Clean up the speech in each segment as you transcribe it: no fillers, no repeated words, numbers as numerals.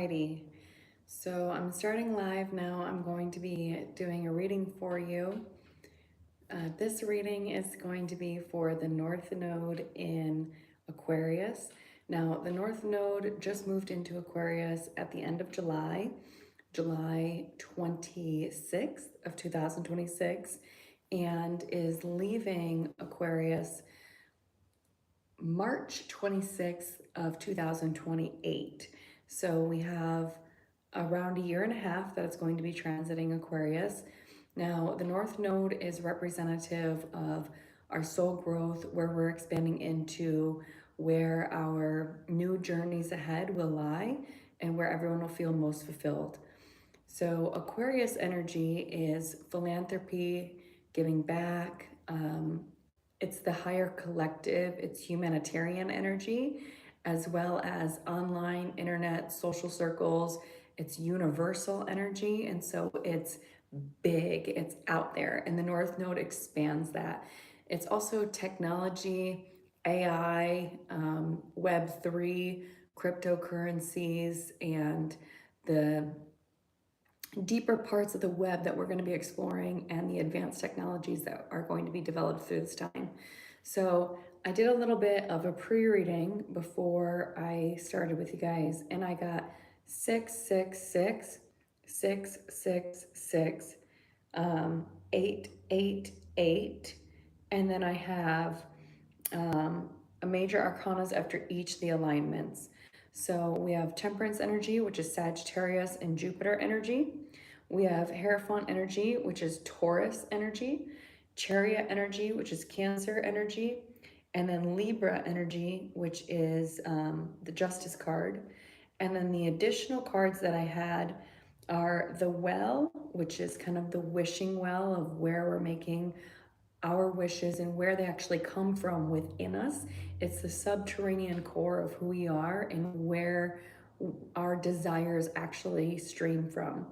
Alrighty, so I'm starting live now. I'm going to be doing a reading for you. This reading is going to be for the North Node in Aquarius. Now, the North Node just moved into Aquarius at the end of July, July 26th of 2026, and is leaving Aquarius March 26th of 2028. So we have around a year and a half that it's going to be transiting Aquarius. Now, the North Node is representative of our soul growth, where we're expanding into where our new journeys ahead will lie and where everyone will feel most fulfilled. So Aquarius energy is philanthropy, giving back. It's the higher collective, it's humanitarian energy, as well as online, internet, social circles. It's universal energy, and so it's big, it's out there, and the North Node expands that. It's also technology, AI, Web3, cryptocurrencies, and the deeper parts of the web that we're going to be exploring and the advanced technologies that are going to be developed through this time. So I did a little bit of a pre-reading before I started with you guys, and I got 666, 666, 888, and then I have a major arcanas after each of the alignments. So we have Temperance energy, which is Sagittarius and Jupiter energy. We have Hierophant energy, which is Taurus energy. Chariot energy, which is Cancer energy. And then Libra energy, which is the Justice card. And then the additional cards that I had are the Well, which is kind of the wishing well of where we're making our wishes and where they actually come from within us. It's the subterranean core of who we are and where our desires actually stream from.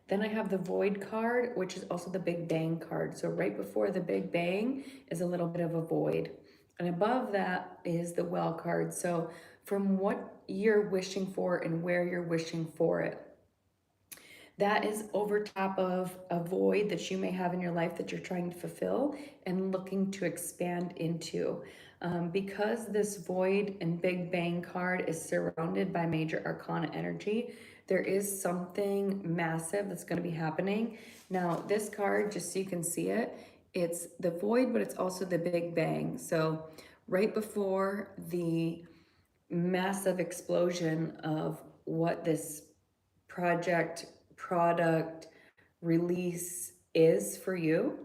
Then I have the Void card, which is also the Big Bang card. So right before the Big Bang is a little bit of a void. And above that is the Well card. So from what you're wishing for and where you're wishing for it. That is over top of a void that you may have in your life that you're trying to fulfill and looking to expand into. Because this void and Big Bang card is surrounded by major arcana energy, there is something massive that's going to be happening. Now, this card, just so you can see it, it's the void, but it's also the Big Bang. So right before the massive explosion of what this product release is for you,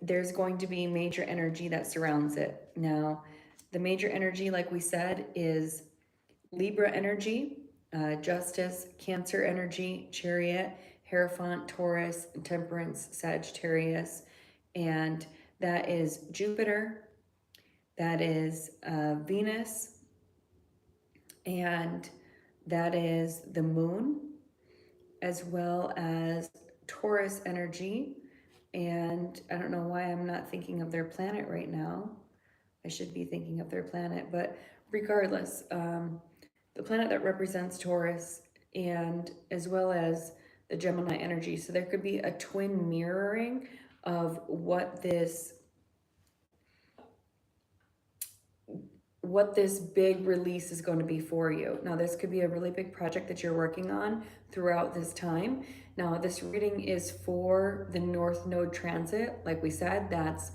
there's going to be major energy that surrounds it. Now, the major energy, like we said, is Libra energy, Justice, Cancer energy, Chariot, Hierophant, Taurus, Temperance, Sagittarius, and that is Jupiter, that is Venus, and that is the Moon, as well as Taurus energy. And I don't know why I'm not thinking of their planet right now. I should be thinking of their planet, but regardless, the planet that represents Taurus, and as well as the Gemini energy. So there could be a twin mirroring of what this big release is going to be for you. Now, this could be a really big project that you're working on throughout this time. Now, this reading is for the North Node transit. Like we said, that's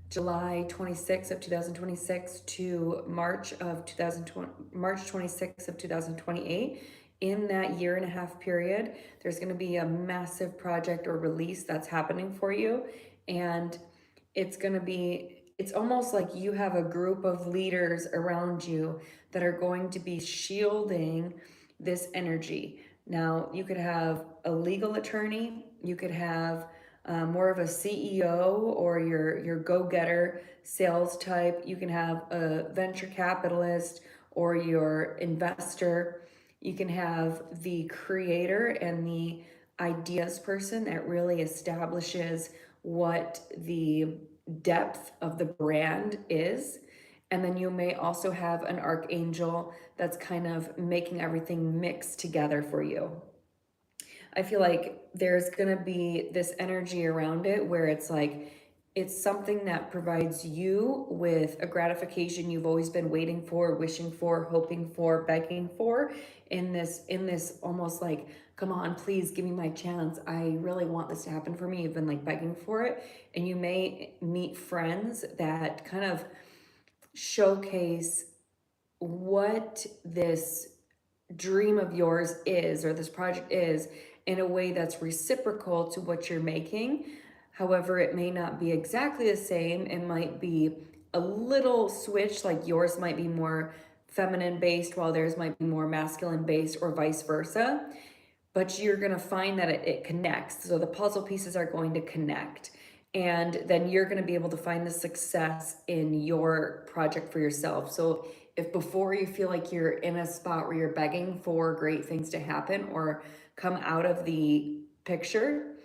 July 26th of 2026 to March 26th of 2028. In that year and a half period, there's going to be a massive project or release that's happening for you. And it's almost like you have a group of leaders around you that are going to be shielding this energy. Now, you could have a legal attorney, you could have more of a CEO or your go-getter sales type. You can have a venture capitalist or your investor. You can have the creator and the ideas person that really establishes what the depth of the brand is. And then you may also have an archangel that's kind of making everything mix together for you. I feel like there's going to be this energy around it where it's like, it's something that provides you with a gratification you've always been waiting for, wishing for, hoping for, begging for, in this almost like, come on, please give me my chance. I really want this to happen for me. You've been like begging for it. And you may meet friends that kind of showcase what this dream of yours is, or this project is, in a way that's reciprocal to what you're making. However, it may not be exactly the same. It might be a little switch, like yours might be more feminine based while theirs might be more masculine based, or vice versa. But you're going to find that it connects. So the puzzle pieces are going to connect. And then you're going to be able to find the success in your project for yourself. So if before you feel like you're in a spot where you're begging for great things to happen or come out of the picture,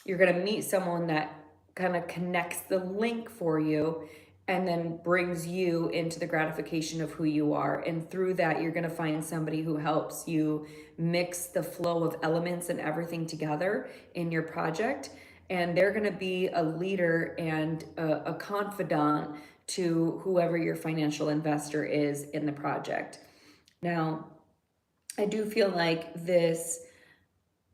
you're going to meet someone that kind of connects the link for you and then brings you into the gratification of who you are. And through that, you're going to find somebody who helps you mix the flow of elements and everything together in your project. And they're going to be a leader and a confidant to whoever your financial investor is in the project. Now, I do feel like this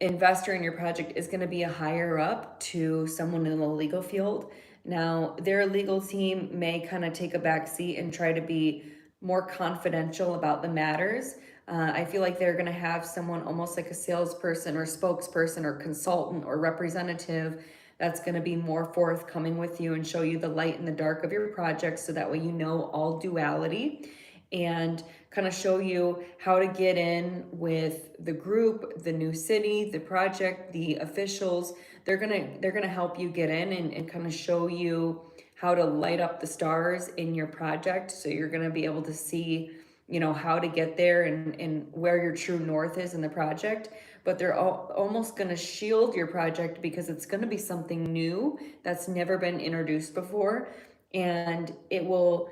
investor in your project is going to be a higher up to someone in the legal field. Now, their legal team may kind of take a back seat and try to be more confidential about the matters. I feel like they're going to have someone almost like a salesperson or spokesperson or consultant or representative that's going to be more forthcoming with you and show you the light and the dark of your project, so that way you know all duality, and kind of show you how to get in with the group, the new city, the project, the officials. They're gonna help you get in and kind of show you how to light up the stars in your project. So you're gonna be able to see, how to get there and where your true north is in the project. But they're almost gonna shield your project because it's gonna be something new that's never been introduced before. And it will,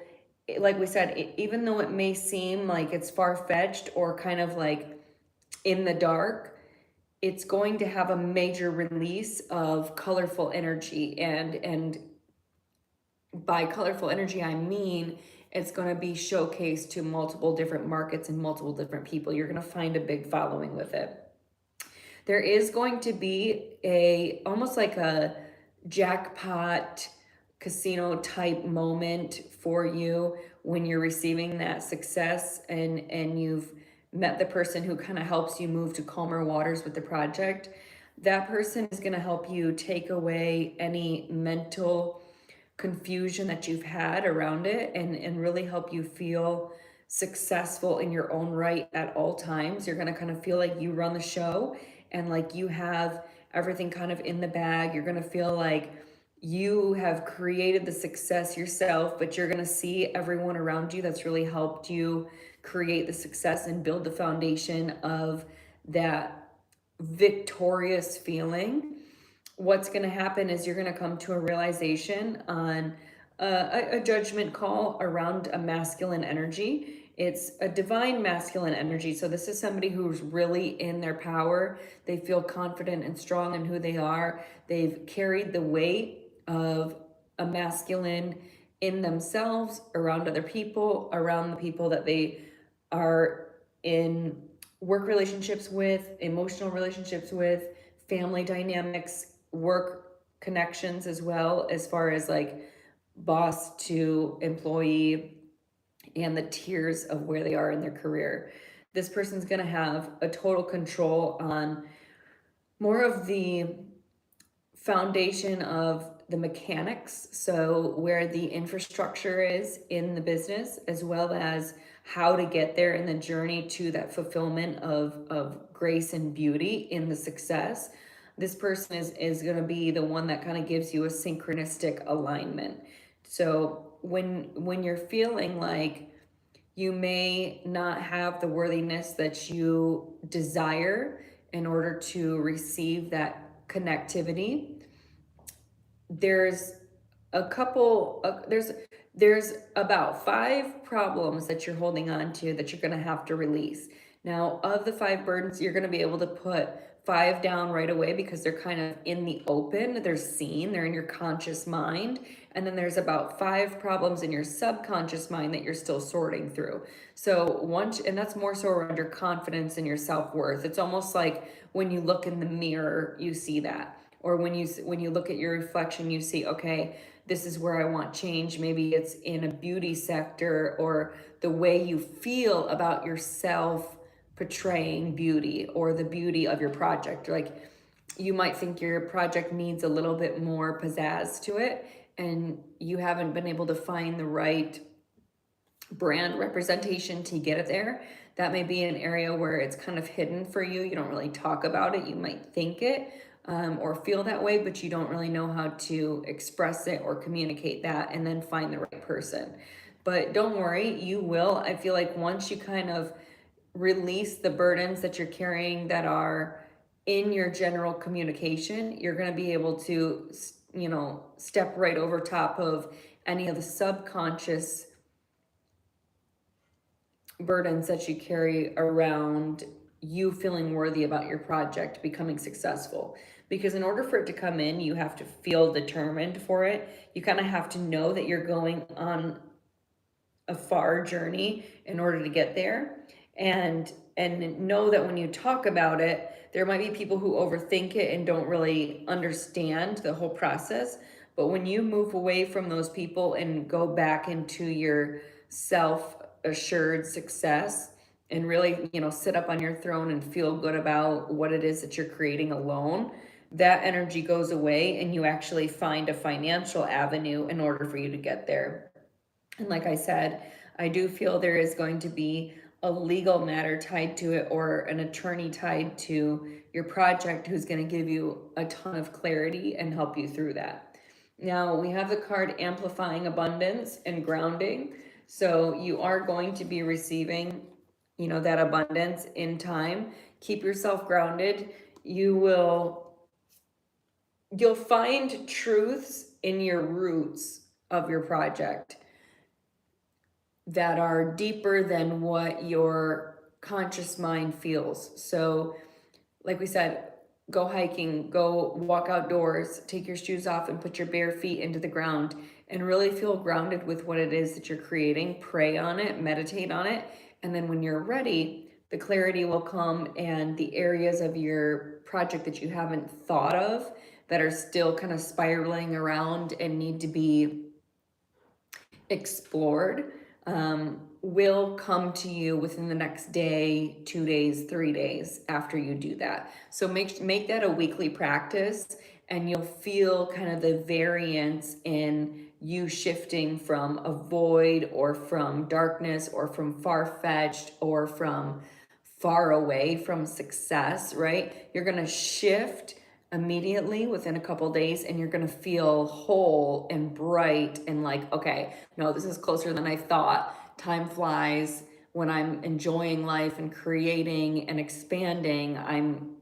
like we said, even though it may seem like it's far-fetched or kind of like in the dark, it's going to have a major release of colorful energy. And by colorful energy, I mean it's going to be showcased to multiple different markets and multiple different people. You're going to find a big following with it. There is going to be almost like a jackpot casino type moment for you when you're receiving that success, and you've met the person who kind of helps you move to calmer waters with the project. That person is going to help you take away any mental confusion that you've had around it, and really help you feel successful in your own right at all times. You're going to kind of feel like you run the show and like you have everything kind of in the bag. You're going to feel like you have created the success yourself, but you're going to see everyone around you that's really helped you create the success and build the foundation of that victorious feeling. What's going to happen is you're going to come to a realization on a judgment call around a masculine energy. It's a divine masculine energy. So this is somebody who's really in their power. They feel confident and strong in who they are. They've carried the weight of a masculine in themselves, around other people, around the people that they are in work relationships with, emotional relationships with, family dynamics, work connections, as well, as far as like boss to employee, and the tiers of where they are in their career. This person's going to have a total control on more of the foundation of the mechanics, so where the infrastructure is in the business, as well as how to get there in the journey to that fulfillment of grace and beauty in the success. This person is going to be the one that kind of gives you a synchronistic alignment. So when you're feeling like you may not have the worthiness that you desire in order to receive that connectivity, there's a couple there's there's about 5 problems that you're holding on to that you're going to have to release. Now, of the 5 burdens, you're going to be able to put 5 down right away because they're kind of in the open, they're seen, they're in your conscious mind. And then there's about 5 problems in your subconscious mind that you're still sorting through. So once, and that's more so around your confidence and your self-worth. It's almost like when you look in the mirror, you see that. Or when you look at your reflection, you see, okay, this is where I want change. Maybe it's in a beauty sector, or the way you feel about yourself portraying beauty or the beauty of your project. Like, you might think your project needs a little bit more pizzazz to it, and you haven't been able to find the right brand representation to get it there. That may be an area where it's kind of hidden for you. You don't really talk about it. You might think it, or feel that way, but you don't really know how to express it or communicate that and then find the right person. But don't worry, you will. I feel like once you kind of release the burdens that you're carrying that are in your general communication, you're going to be able to, step right over top of any of the subconscious burdens that you carry around you feeling worthy about your project becoming successful. Because in order for it to come in, you have to feel determined for it. You kind of have to know that you're going on a far journey in order to get there. And know that when you talk about it, there might be people who overthink it and don't really understand the whole process. But when you move away from those people and go back into your self-assured success and really, sit up on your throne and feel good about what it is that you're creating alone, that energy goes away and you actually find a financial avenue in order for you to get there. And like I said, I do feel there is going to be a legal matter tied to it, or an attorney tied to your project who's going to give you a ton of clarity and help you through that. Now, we have the card amplifying abundance and grounding. So you are going to be receiving, that abundance in time. Keep yourself grounded. You'll find truths in your roots of your project that are deeper than what your conscious mind feels. So, like we said, go hiking, go walk outdoors, take your shoes off and put your bare feet into the ground and really feel grounded with what it is that you're creating. Pray on it, meditate on it. And then when you're ready, the clarity will come, and the areas of your project that you haven't thought of that are still kind of spiraling around and need to be explored, will come to you within the next day, 2 days, 3 days after you do that. So make that a weekly practice, and you'll feel kind of the variance in you shifting from a void, or from darkness, or from far-fetched, or from far away from success, right? You're going to shift immediately within a couple days, and you're going to feel whole and bright and like, okay, no, this is closer than I thought. Time flies when I'm enjoying life and creating and expanding. I'm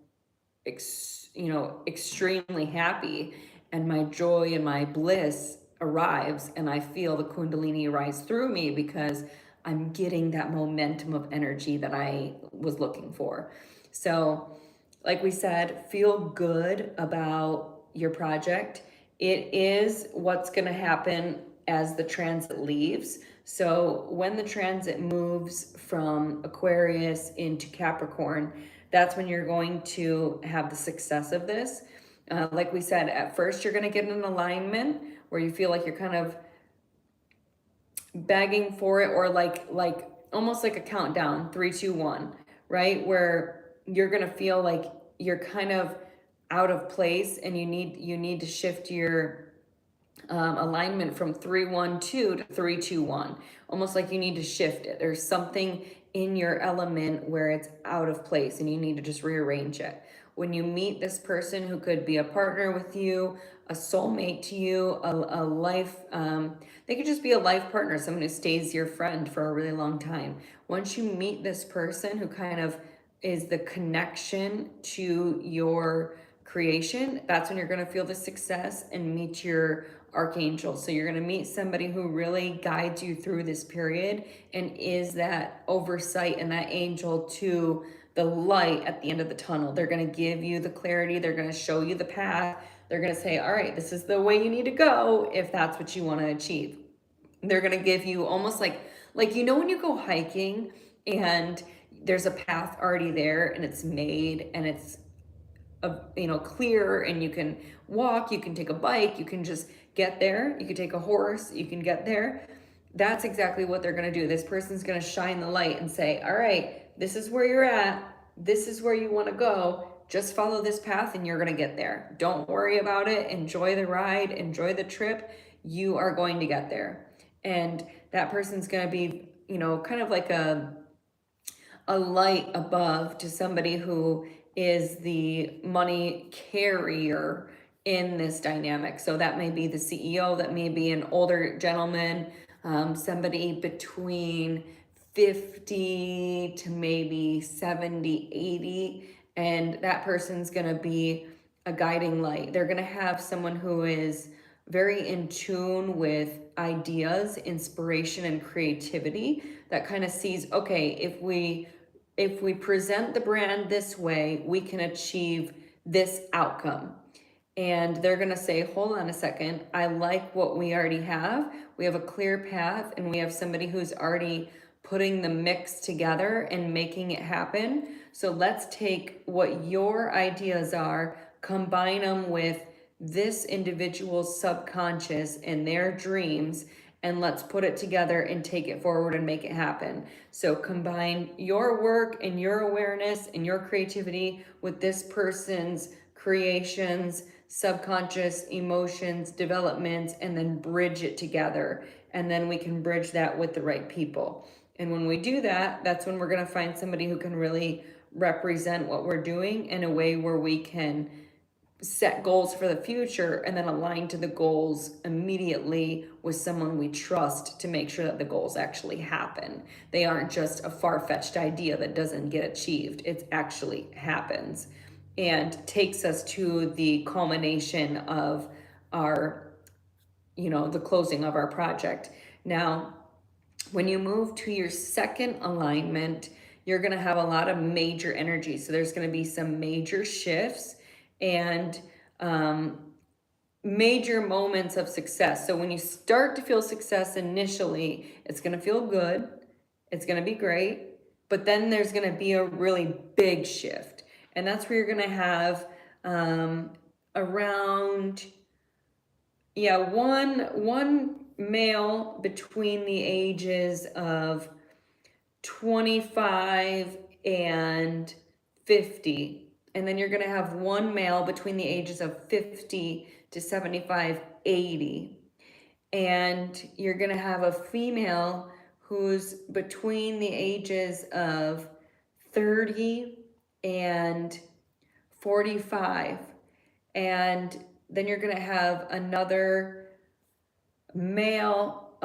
extremely happy, and my joy and my bliss arrives, and I feel the kundalini rise through me because I'm getting that momentum of energy that I was looking for. So, like we said, feel good about your project. It is what's going to happen as the transit leaves. So when the transit moves from Aquarius into Capricorn, that's when you're going to have the success of this. Like we said, at first you're going to get an alignment where you feel like you're kind of begging for it, or like almost like a countdown, 3, 2, 1, right? Where you're going to feel like you're kind of out of place, and you need to shift your alignment from 3, 1, 2 to 3, 2, 1. Almost like you need to shift it. There's something in your element where it's out of place and you need to just rearrange it. When you meet this person who could be a partner with you, a soulmate to you, a life, they could just be a life partner, someone who stays your friend for a really long time. Once you meet this person who kind of is the connection to your creation, that's when you're going to feel the success and meet your archangel. So you're going to meet somebody who really guides you through this period and is that oversight and that angel to the light at the end of the tunnel. They're going to give you the clarity. They're going to show you the path. They're going to say, all right, this is the way you need to go if that's what you want to achieve. They're going to give you almost like, you know, when you go hiking and there's a path already there and it's made and it's, you know, clear, and you can walk, you can take a bike, you can just get there. You can take a horse, you can get there. That's exactly what they're going to do. This person's going to shine the light and say, all right, this is where you're at. This is where you want to go. Just follow this path and you're going to get there. Don't worry about it. Enjoy the ride, enjoy the trip. You are going to get there. And that person's going to be, you know, kind of like a light above to somebody who is the money carrier in this dynamic. So that may be the CEO, that may be an older gentleman, somebody between 50 to maybe 70, 80, and that person's going to be a guiding light. They're going to have someone who is very in tune with ideas, inspiration, and creativity, that kind of sees, okay, if we present the brand this way, we can achieve this outcome. And they're going to say, hold on a second, I like what we already have. We have a clear path, and we have somebody who's already putting the mix together and making it happen. So let's take what your ideas are, combine them with this individual's subconscious and their dreams, and let's put it together and take it forward and make it happen. So combine your work and your awareness and your creativity with this person's creations, subconscious emotions, developments, and then bridge it together. And then we can bridge that with the right people. And when we do that, that's when we're going to find somebody who can really represent what we're doing in a way where we can set goals for the future and then align to the goals immediately with someone we trust to make sure that the goals actually happen. They aren't just a far-fetched idea that doesn't get achieved. It actually happens and takes us to the culmination of our, you know, the closing of our project. Now, when you move to your second alignment, you're going to have a lot of major energy. So there's going to be some major shifts and major moments of success. So when you start to feel success initially, it's going to feel good. It's going to be great. But then there's going to be a really big shift. And that's where you're going to have around, one male between the ages of 25 and 50. And then you're going to have one male between the ages of 50 to 75, 80. And you're going to have a female who's between the ages of 30 and 45. And then you're going to have another male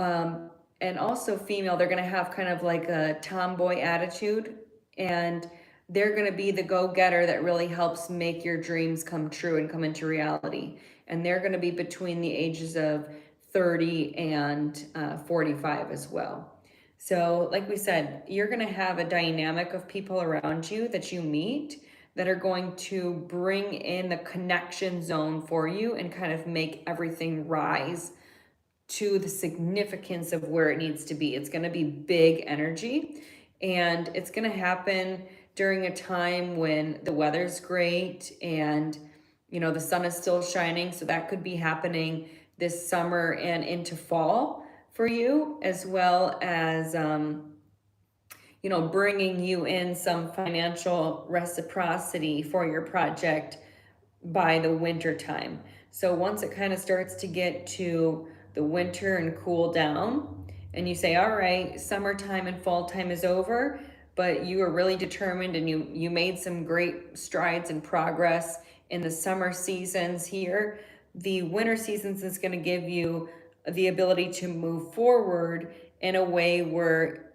and also female. They're going to have kind of like a tomboy attitude, and they're going to be the go-getter that really helps make your dreams come true and come into reality. And they're going to be between the ages of 30 and 45 as well. So like we said, you're going to have a dynamic of people around you that you meet that are going to bring in the connection zone for you and kind of make everything rise to the significance of where it needs to be. It's going to be big energy, and it's going to happen during a time when the weather's great and, you know, the sun is still shining. So that could be happening this summer and into fall for you, as well as, bringing you in some financial reciprocity for your project by the winter time. So once it kind of starts to get to the winter and cool down, and you say, all right, summertime and fall time is over, but you are really determined and you made some great strides and progress in the summer seasons here. The winter seasons is going to give you the ability to move forward in a way where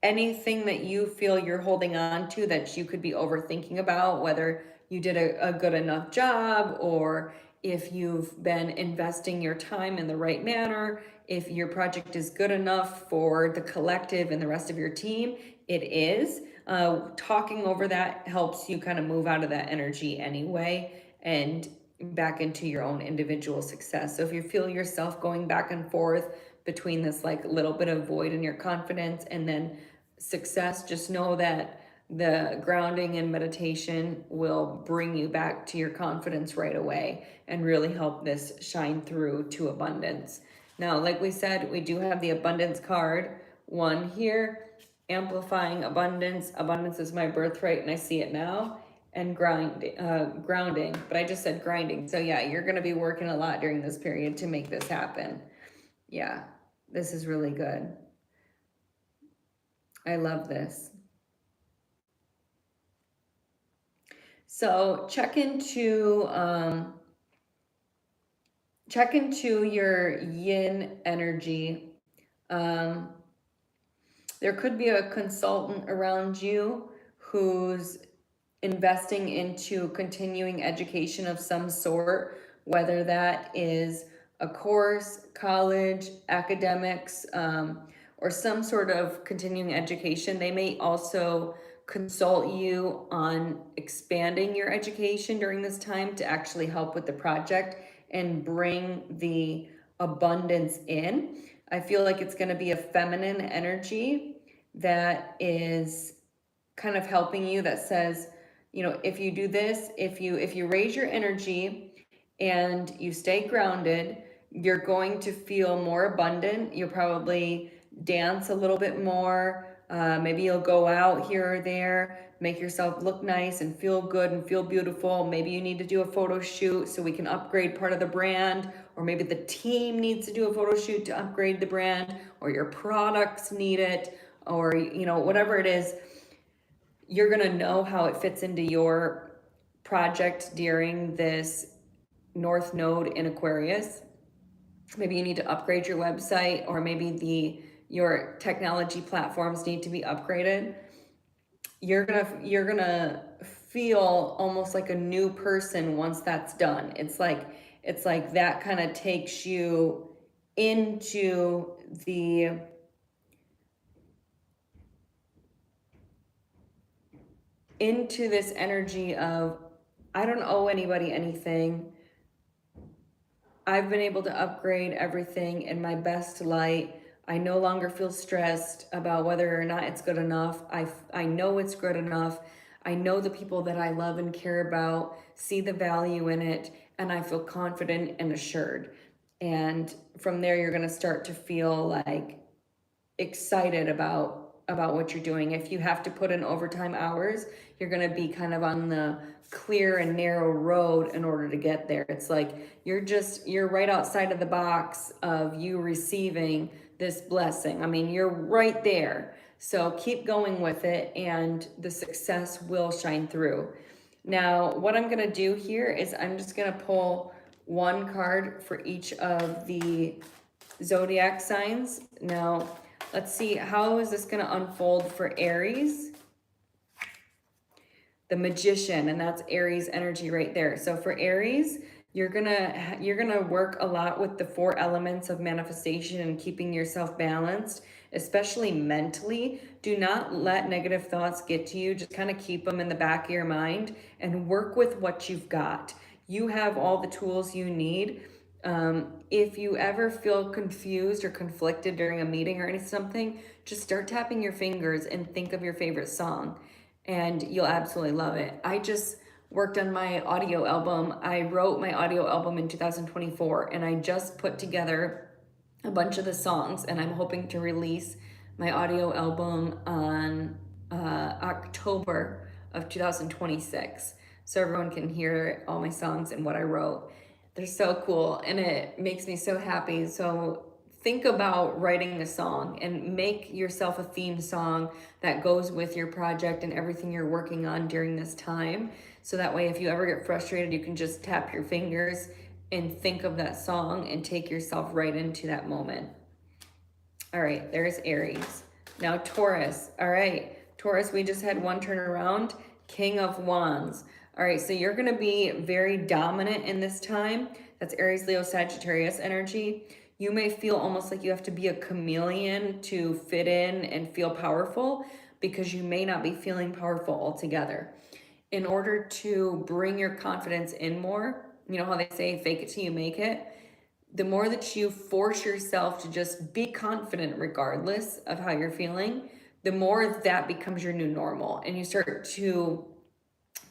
anything that you feel you're holding on to that you could be overthinking about, whether you did a good enough job or if you've been investing your time in the right manner, if your project is good enough for the collective and the rest of your team, it is. Talking over that helps you kind of move out of that energy anyway and back into your own individual success. So if you feel yourself going back and forth between this like little bit of void in your confidence and then success, just know that the grounding and meditation will bring you back to your confidence right away and really help this shine through to abundance. Now, like we said, we do have the abundance card, one here, amplifying abundance. Abundance is my birthright and I see it now. And grounding, but I just said grinding. So yeah, you're going to be working a lot during this period to make this happen. Yeah, this is really good. I love this. So check into your yin energy. There could be a consultant around you who's investing into continuing education of some sort, whether that is a course, college, academics, or some sort of continuing education. They may also consult you on expanding your education during this time to actually help with the project and bring the abundance in. I feel like it's going to be a feminine energy that is kind of helping you, that says, you know, if you do this, if you raise your energy and you stay grounded, you're going to feel more abundant. You'll probably dance a little bit more. Maybe you'll go out here or there, make yourself look nice and feel good and feel beautiful. Maybe you need to do a photo shoot so we can upgrade part of the brand, or maybe the team needs to do a photo shoot to upgrade the brand, or your products need it, or, you know, whatever it is. You're going to know how it fits into your project during this North Node in Aquarius. Maybe you need to upgrade your website, or maybe your technology platforms need to be upgraded. You're gonna feel almost like a new person once that's done. It's like that kind of takes you into this energy of, I don't owe anybody anything. I've been able to upgrade everything in my best light. I no longer feel stressed about whether or not it's good enough. I know it's good enough. I know the people that I love and care about see the value in it, and I feel confident and assured. And from there, you're going to start to feel like excited about what you're doing. If you have to put in overtime hours, you're going to be kind of on the clear and narrow road in order to get there. It's like you're right outside of the box of you receiving this blessing. I mean, you're right there. So keep going with it and the success will shine through. Now, what I'm going to do here is I'm just going to pull one card for each of the zodiac signs. Now, let's see, how is this going to unfold for Aries? The Magician, and that's Aries energy right there. So for Aries, you're gonna work a lot with the 4 elements of manifestation and keeping yourself balanced, especially mentally. Do not let negative thoughts get to you. Just kind of keep them in the back of your mind and work with what you've got. You have all the tools you need. If you ever feel confused or conflicted during a meeting or something, just start tapping your fingers and think of your favorite song, and you'll absolutely love it. I just worked on my audio album. I wrote my audio album in 2024, and I just put together a bunch of the songs, and I'm hoping to release my audio album on October of 2026, so everyone can hear all my songs and what I wrote. They're so cool, and it makes me so happy. So think about writing a song and make yourself a theme song that goes with your project and everything you're working on during this time. So that way, if you ever get frustrated, you can just tap your fingers and think of that song and take yourself right into that moment. All right, there's Aries. Now Taurus. All right, Taurus, we just had one turnaround. King of Wands. All right, so you're going to be very dominant in this time. That's Aries, Leo, Sagittarius energy. You may feel almost like you have to be a chameleon to fit in and feel powerful, because you may not be feeling powerful altogether. In order to bring your confidence in more, you know how they say fake it till you make it? The more that you force yourself to just be confident regardless of how you're feeling, the more that becomes your new normal, and you start to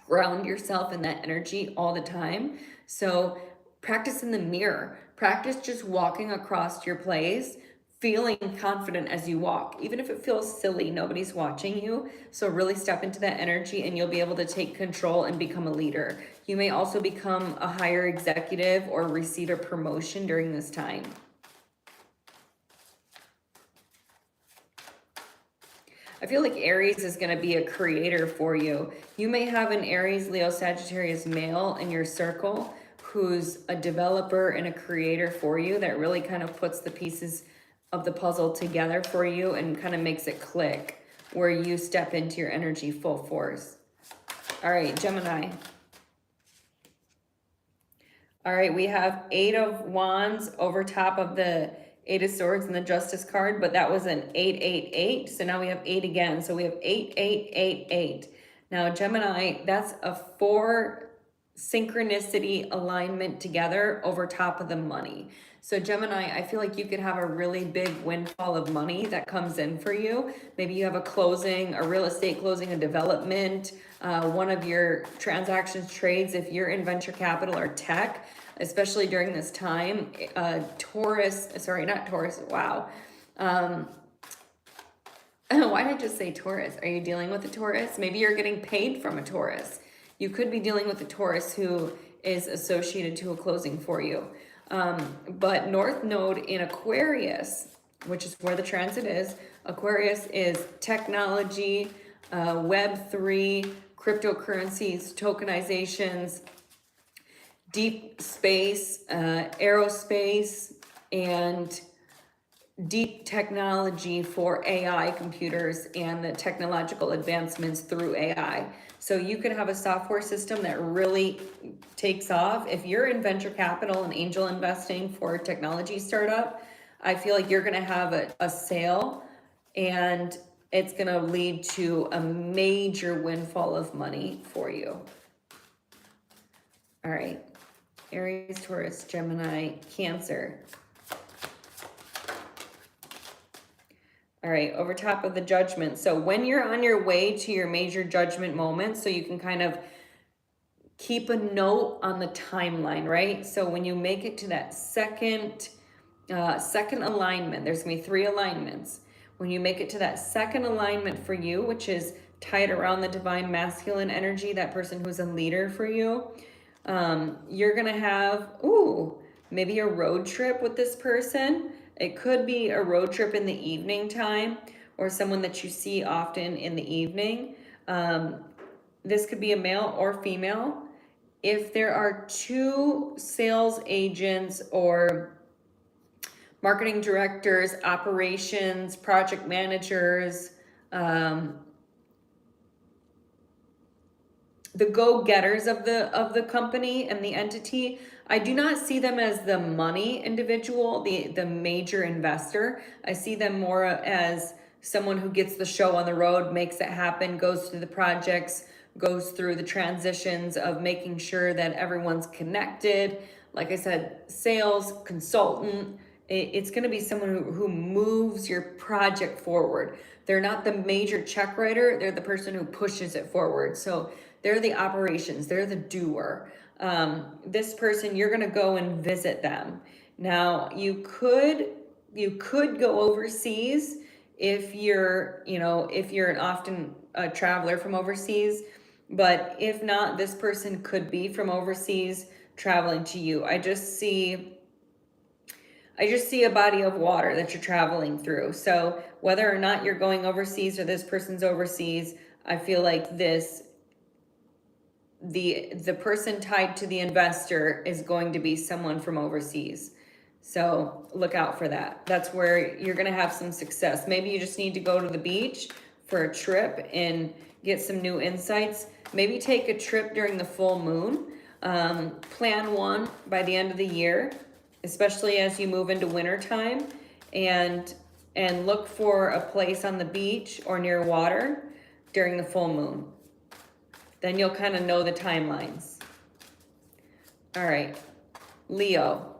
ground yourself in that energy all the time. So practice in the mirror. Practice just walking across your place, feeling confident as you walk. Even if it feels silly, nobody's watching you. So really step into that energy and you'll be able to take control and become a leader. You may also become a higher executive or receive a promotion during this time. I feel like Aries is going to be a creator for you. You may have an Aries, Leo, Sagittarius male in your circle who's a developer and a creator for you, that really kind of puts the pieces of the puzzle together for you and kind of makes it click, where you step into your energy full force. All right, Gemini. All right, we have 8 of Wands over top of the 8 of Swords and the Justice card, but that was an 888. So now we have 8 again. So we have 8888. Now, Gemini, that's a 4 synchronicity alignment together over top of the money. So Gemini, I feel like you could have a really big windfall of money that comes in for you. Maybe you have a closing, a real estate closing, a development, one of your transactions, trades, if you're in venture capital or tech, especially during this time. Taurus, sorry, not Taurus, wow. Why did I just say Taurus? Are you dealing with a Taurus? Maybe you're getting paid from a Taurus. You could be dealing with a Taurus who is associated to a closing for you. But North Node in Aquarius, which is where the transit is, Aquarius is technology, Web3, cryptocurrencies, tokenizations, deep space, aerospace, and deep technology for AI computers and the technological advancements through AI. So you could have a software system that really takes off. If you're in venture capital and angel investing for a technology startup, I feel like you're going to have a sale, and it's going to lead to a major windfall of money for you. All right. Aries, Taurus, Gemini, Cancer. All right, over top of the Judgment. So when you're on your way to your major judgment moment, so you can kind of keep a note on the timeline, right? So when you make it to that second alignment, there's gonna be 3 alignments. When you make it to that second alignment for you, which is tied around the divine masculine energy, that person who's a leader for you, you're gonna have, maybe a road trip with this person. It could be a road trip in the evening time, or someone that you see often in the evening. This could be a male or female. If there are 2 sales agents or marketing directors, operations, project managers, the go-getters of the company and the entity, I do not see them as the money individual, the major investor. I see them more as someone who gets the show on the road, makes it happen, goes through the projects, goes through the transitions of making sure that everyone's connected. Like I said, sales, consultant. It's going to be someone who moves your project forward. They're not the major check writer. They're the person who pushes it forward. So they're the operations. They're the doer. This person, you're going to go and visit them. Now, you could go overseas if you're an often a traveler from overseas. But if not, this person could be from overseas traveling to you. I just see a body of water that you're traveling through. So whether or not you're going overseas or this person's overseas, I feel like the person tied to the investor is going to be someone from overseas. So look out for that. That's where you're going to have some success. Maybe you just need to go to the beach for a trip and get some new insights. Maybe take a trip during the full moon. Plan one by the end of the year, especially as you move into winter time, and look for a place on the beach or near water during the full moon. Then you'll kind of know the timelines. All right, Leo.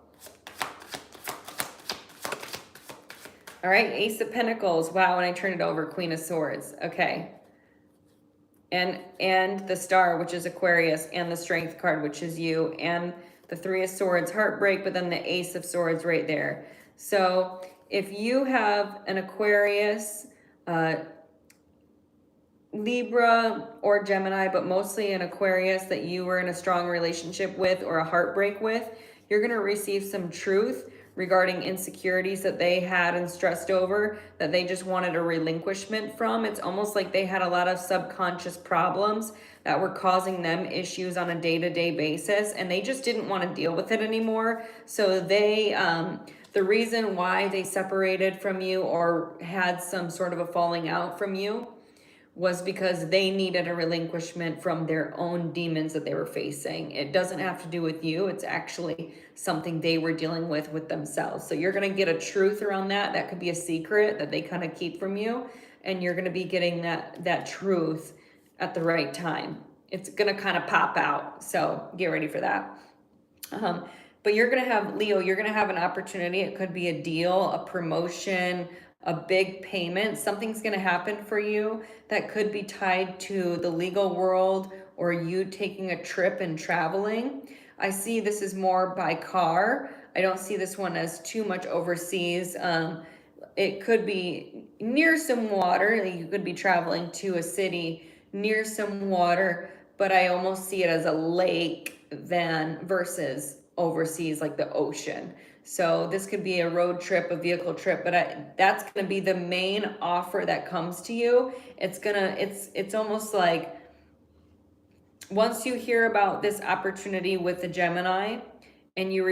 All right, Ace of Pentacles. Wow, and I turn it over, Queen of Swords. Okay. And the Star, which is Aquarius, and the Strength card, which is you, and the Three of Swords, heartbreak, but then the Ace of Swords right there. So if you have an Aquarius, Libra or Gemini, but mostly an Aquarius that you were in a strong relationship with or a heartbreak with, you're going to receive some truth regarding insecurities that they had and stressed over, that they just wanted a relinquishment from. It's almost like they had a lot of subconscious problems that were causing them issues on a day-to-day basis, and they just didn't want to deal with it anymore. So they, the reason why they separated from you or had some sort of a falling out from you was because they needed a relinquishment from their own demons that they were facing. It doesn't have to do with you. It's actually something they were dealing with themselves. So you're going to get a truth around that. That could be a secret that they kind of keep from you. And you're going to be getting that truth at the right time. It's going to kind of pop out. So get ready for that. But you're going to have, Leo, you're going to have an opportunity. It could be a deal, a promotion, a big payment. Something's going to happen for you that could be tied to the legal world or you taking a trip and traveling. I see this is more by car. I don't see this one as too much overseas. It could be near some water. You could be traveling to a city near some water, but I almost see it as a lake versus overseas, like the ocean. So this could be a road trip, a vehicle trip, but that's going to be the main offer that comes to you. It's almost like once you hear about this opportunity with the Gemini and you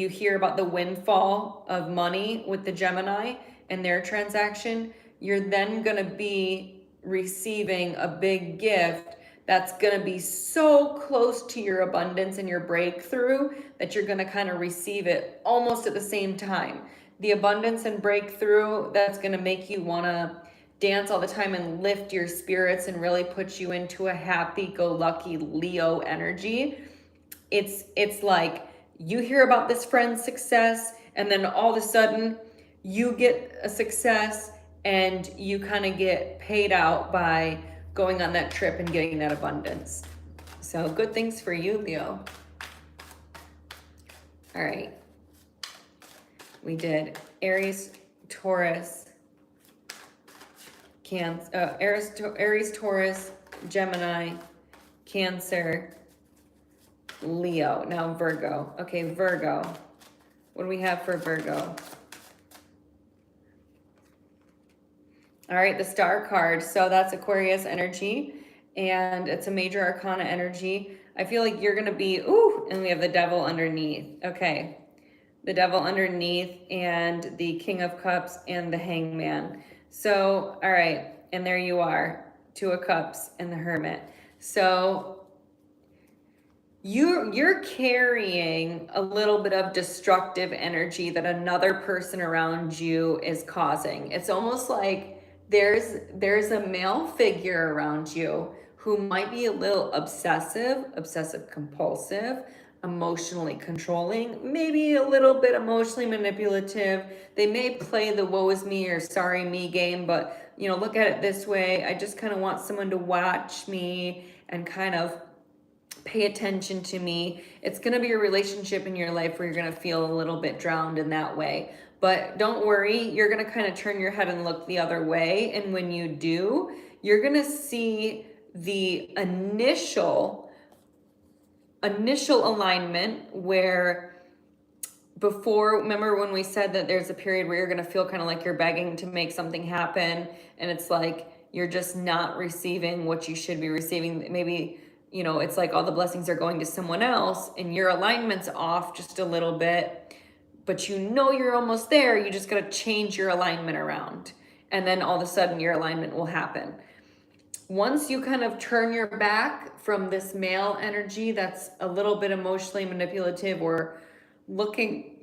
hear about the windfall of money with the Gemini and their transaction, you're then going to be receiving a big gift that's going to be so close to your abundance and your breakthrough that you're going to kind of receive it almost at the same time. The abundance and breakthrough, that's going to make you want to dance all the time and lift your spirits and really put you into a happy-go-lucky Leo energy. It's like you hear about this friend's success and then all of a sudden you get a success and you kind of get paid out by going on that trip and getting that abundance. So good things for you, Leo. All right. We did Aries, Taurus, Aries, Taurus, Gemini, Cancer, Leo. Now Virgo. Okay, Virgo. What do we have for Virgo? All right, the Star card. So that's Aquarius energy, and it's a major arcana energy. I feel like you're going to be, and we have the Devil underneath. Okay, the Devil underneath and the King of Cups and the Hangman. So, all right, and there you are, Two of Cups and the Hermit. So you're carrying a little bit of destructive energy that another person around you is causing. It's almost like there's a male figure around you who might be a little obsessive compulsive, emotionally controlling, maybe a little bit emotionally manipulative. They may play the woe is me or sorry me game, but look at it this way. I just kind of want someone to watch me and kind of pay attention to me. It's going to be a relationship in your life where you're going to feel a little bit drowned in that way. But don't worry, you're going to kind of turn your head and look the other way. And when you do, you're going to see the initial alignment where before, remember when we said that there's a period where you're going to feel kind of like you're begging to make something happen. And it's like you're just not receiving what you should be receiving. Maybe, it's like all the blessings are going to someone else and your alignment's off just a little bit. But you're almost there. You just got to change your alignment around. and then all of a sudden your alignment will happen. Once you kind of turn your back from this male energy that's a little bit emotionally manipulative or looking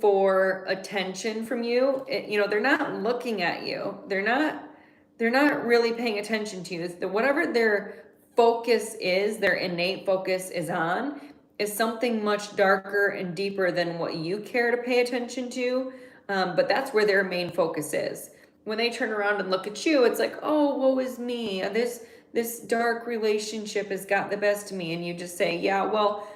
for attention from you, you know, they're not looking at you. They're not really paying attention to you. It's whatever their focus is, their innate focus is on, is something much darker and deeper than what you care to pay attention to. But that's where their main focus is. When they turn around and look at you, it's like, oh, woe is me. This dark relationship has got the best of me. And you just say, yeah, well,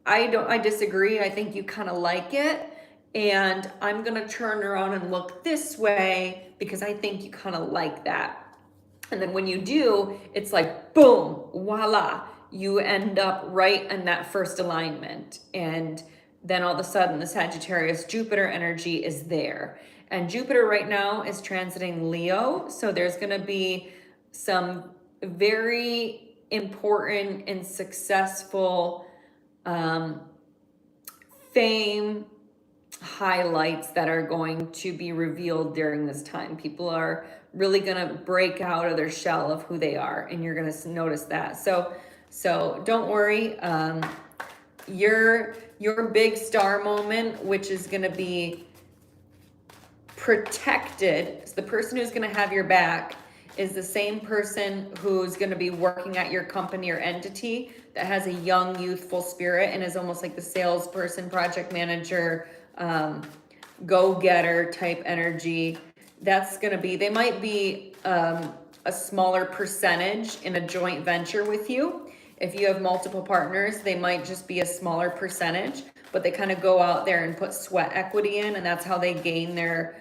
I disagree. I think you kind of like it. And I'm going to turn around and look this way because I think you kind of like that. And then when you do, it's like, boom, voila, you end up right in that first alignment. And then all of a sudden the Sagittarius Jupiter energy is there. And Jupiter right now is transiting Leo. So there's going to be some very important and successful fame highlights that are going to be revealed during this time. People are really going to break out of their shell of who they are, and you're going to notice that. So don't worry. Your big star moment, which is going to be protected. So the person who's going to have your back is the same person who's going to be working at your company or entity that has a young, youthful spirit and is almost like the salesperson, project manager, go-getter type energy. That's going to be, they might be a smaller percentage in a joint venture with you. If you have multiple partners, they might just be a smaller percentage, but they kind of go out there and put sweat equity in, and that's how they gain their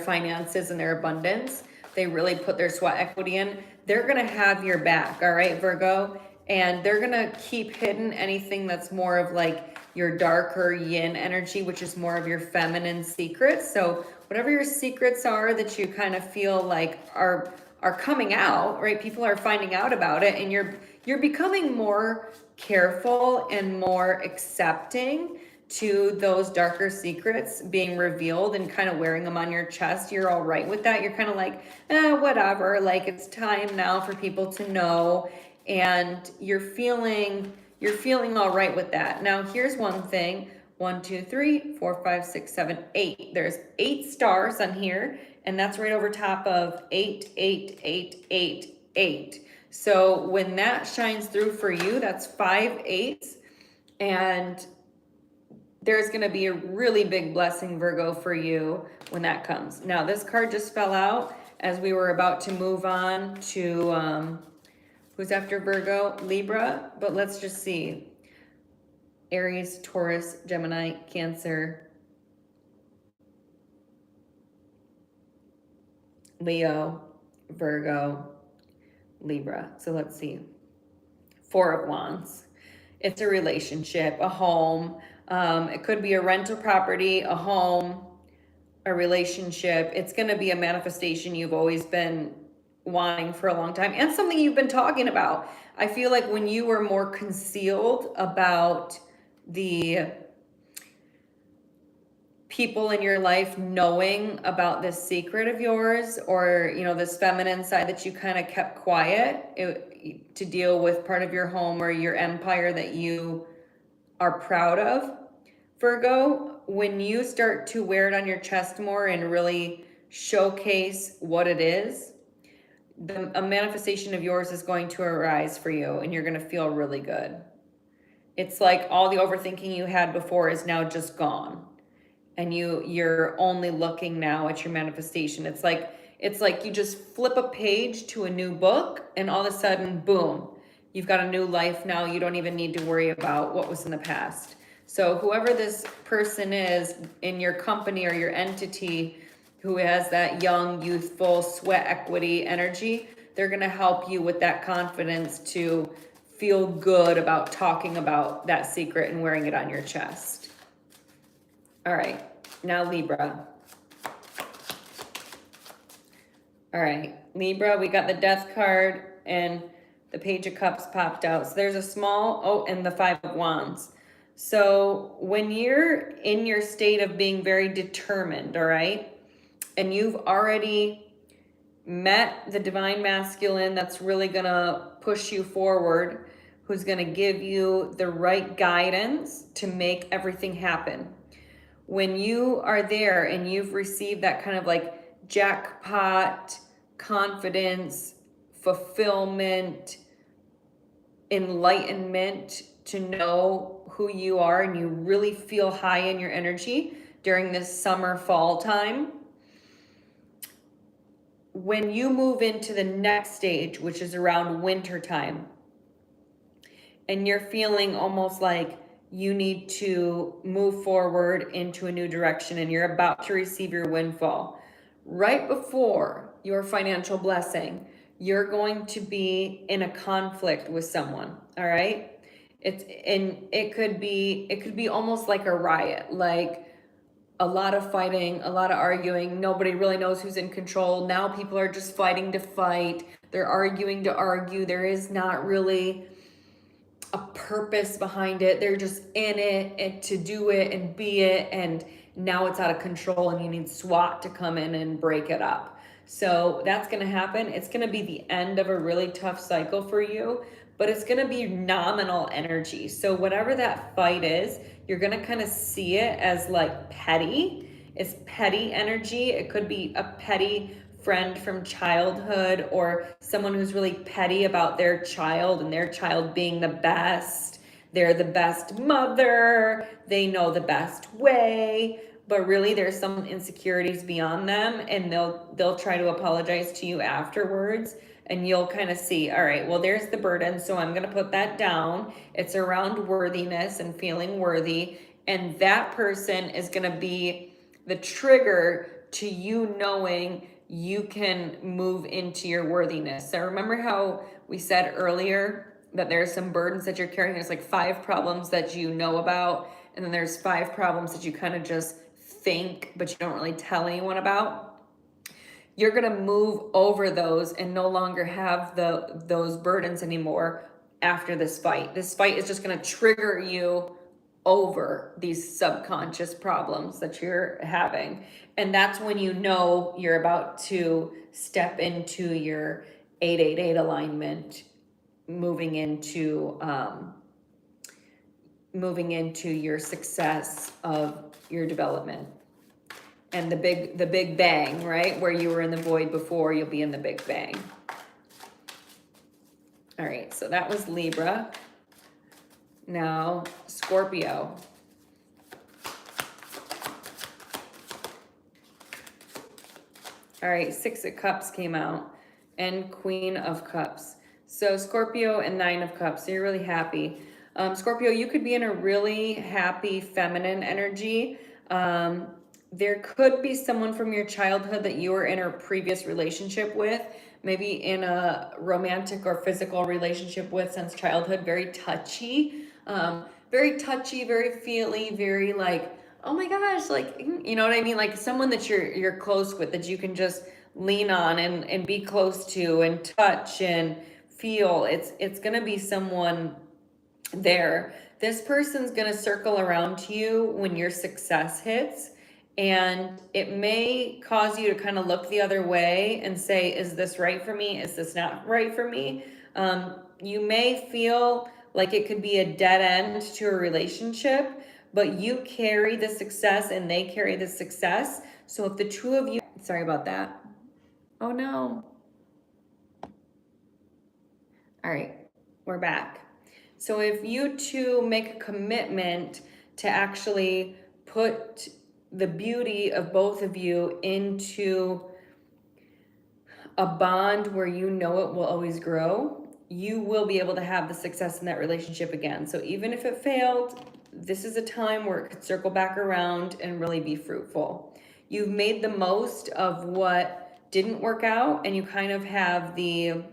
finances and their abundance. They really put their sweat equity in. They're going to have your back, all right, Virgo? And they're going to keep hidden anything that's more of like your darker yin energy, which is more of your feminine secrets. So whatever your secrets are that you kind of feel like are coming out, right? People are finding out about it, and you're becoming more careful and more accepting to those darker secrets being revealed and kind of wearing them on your chest. You're all right with that. You're kind of like, whatever, like it's time now for people to know, and you're feeling all right with that. Now here's one thing. 1, 2, 3, 4, 5, 6, 7, 8. There's 8 stars on here, and that's right over top of 8, 8, 8, 8, 8. So when that shines through for you, that's 5 8s, and there's going to be a really big blessing, Virgo, for you when that comes. Now, this card just fell out as we were about to move on to who's after Virgo? Libra. But let's just see. Aries, Taurus, Gemini, Cancer, Leo, Virgo, Libra. So let's see. 4 of Wands. It's a relationship, a home. It could be a rental property, a home, a relationship. It's going to be a manifestation you've always been wanting for a long time, and something you've been talking about. I feel like when you were more concealed about the people in your life knowing about this secret of yours, or this feminine side that you kind of kept quiet to deal with part of your home or your empire that you are proud of, Virgo, when you start to wear it on your chest more and really showcase what it is, a manifestation of yours is going to arise for you, and you're going to feel really good. It's like all the overthinking you had before is now just gone, and you're only looking now at your manifestation. It's like you just flip a page to a new book, and all of a sudden, boom, you've got a new life now. You don't even need to worry about what was in the past. So whoever this person is in your company or your entity who has that young, youthful, sweat equity energy, they're going to help you with that confidence to feel good about talking about that secret and wearing it on your chest. All right, now Libra. All right, Libra, we got the Death card and the Page of Cups popped out. So there's a small, and the 5 of Wands. So when you're in your state of being very determined, all right, and you've already met the divine masculine that's really gonna push you forward, who's gonna give you the right guidance to make everything happen. When you are there and you've received that kind of like jackpot confidence, fulfillment, enlightenment to know who you are, and you really feel high in your energy during this summer fall time, when you move into the next stage, which is around winter time, and you're feeling almost like you need to move forward into a new direction and you're about to receive your windfall, right before your financial blessing, you're going to be in a conflict with someone, all right? It could be almost like a riot, like a lot of fighting, a lot of arguing. Nobody really knows who's in control. Now people are just fighting to fight. They're arguing to argue. There is not really a purpose behind it. They're just in it and to do it and be it. And now it's out of control and you need SWAT to come in and break it up. So that's going to happen. It's going to be the end of a really tough cycle for you, but it's going to be nominal energy. So whatever that fight is, you're going to kind of see it as like petty. It's petty energy. It could be a petty friend from childhood or someone who's really petty about their child and their child being the best. They're the best mother. They know the best way. But really there's some insecurities beyond them, and they'll try to apologize to you afterwards, and you'll kind of see, all right, well, there's the burden, so I'm going to put that down. It's around worthiness and feeling worthy, and that person is going to be the trigger to you knowing you can move into your worthiness. So remember how we said earlier that there's some burdens that you're carrying. There's like 5 problems that you know about, and then there's 5 problems that you kind of just think, but you don't really tell anyone about. You're going to move over those and no longer have those burdens anymore after this fight. This fight is just going to trigger you over these subconscious problems that you're having. And that's when you know you're about to step into your 888 alignment, moving into your success of your development. And the big bang, right? Where you were in the void before, you'll be in the big bang. All right, so that was Libra. Now, Scorpio. All right, 6 of Cups came out and Queen of Cups. So Scorpio and 9 of Cups, so you're really happy. Scorpio, you could be in a really happy feminine energy. There could be someone from your childhood that you were in a previous relationship with, maybe in a romantic or physical relationship with since childhood. Very touchy, very feely, very like, oh my gosh, like, you know what I mean? Like someone that you're close with, that you can just lean on and be close to and touch and feel. It's gonna be someone there. This person's gonna circle around to you when your success hits, and it may cause you to kind of look the other way and say, is this right for me? Is this not right for me? You may feel like it could be a dead end to a relationship, but you carry the success and they carry the success. So if the two of you, sorry about that. Oh no. All right, we're back. So if you two make a commitment to actually put the beauty of both of you into a bond where you know it will always grow, you will be able to have the success in that relationship again. So even if it failed, this is a time where it could circle back around and really be fruitful. You've made the most of what didn't work out, and you kind of have the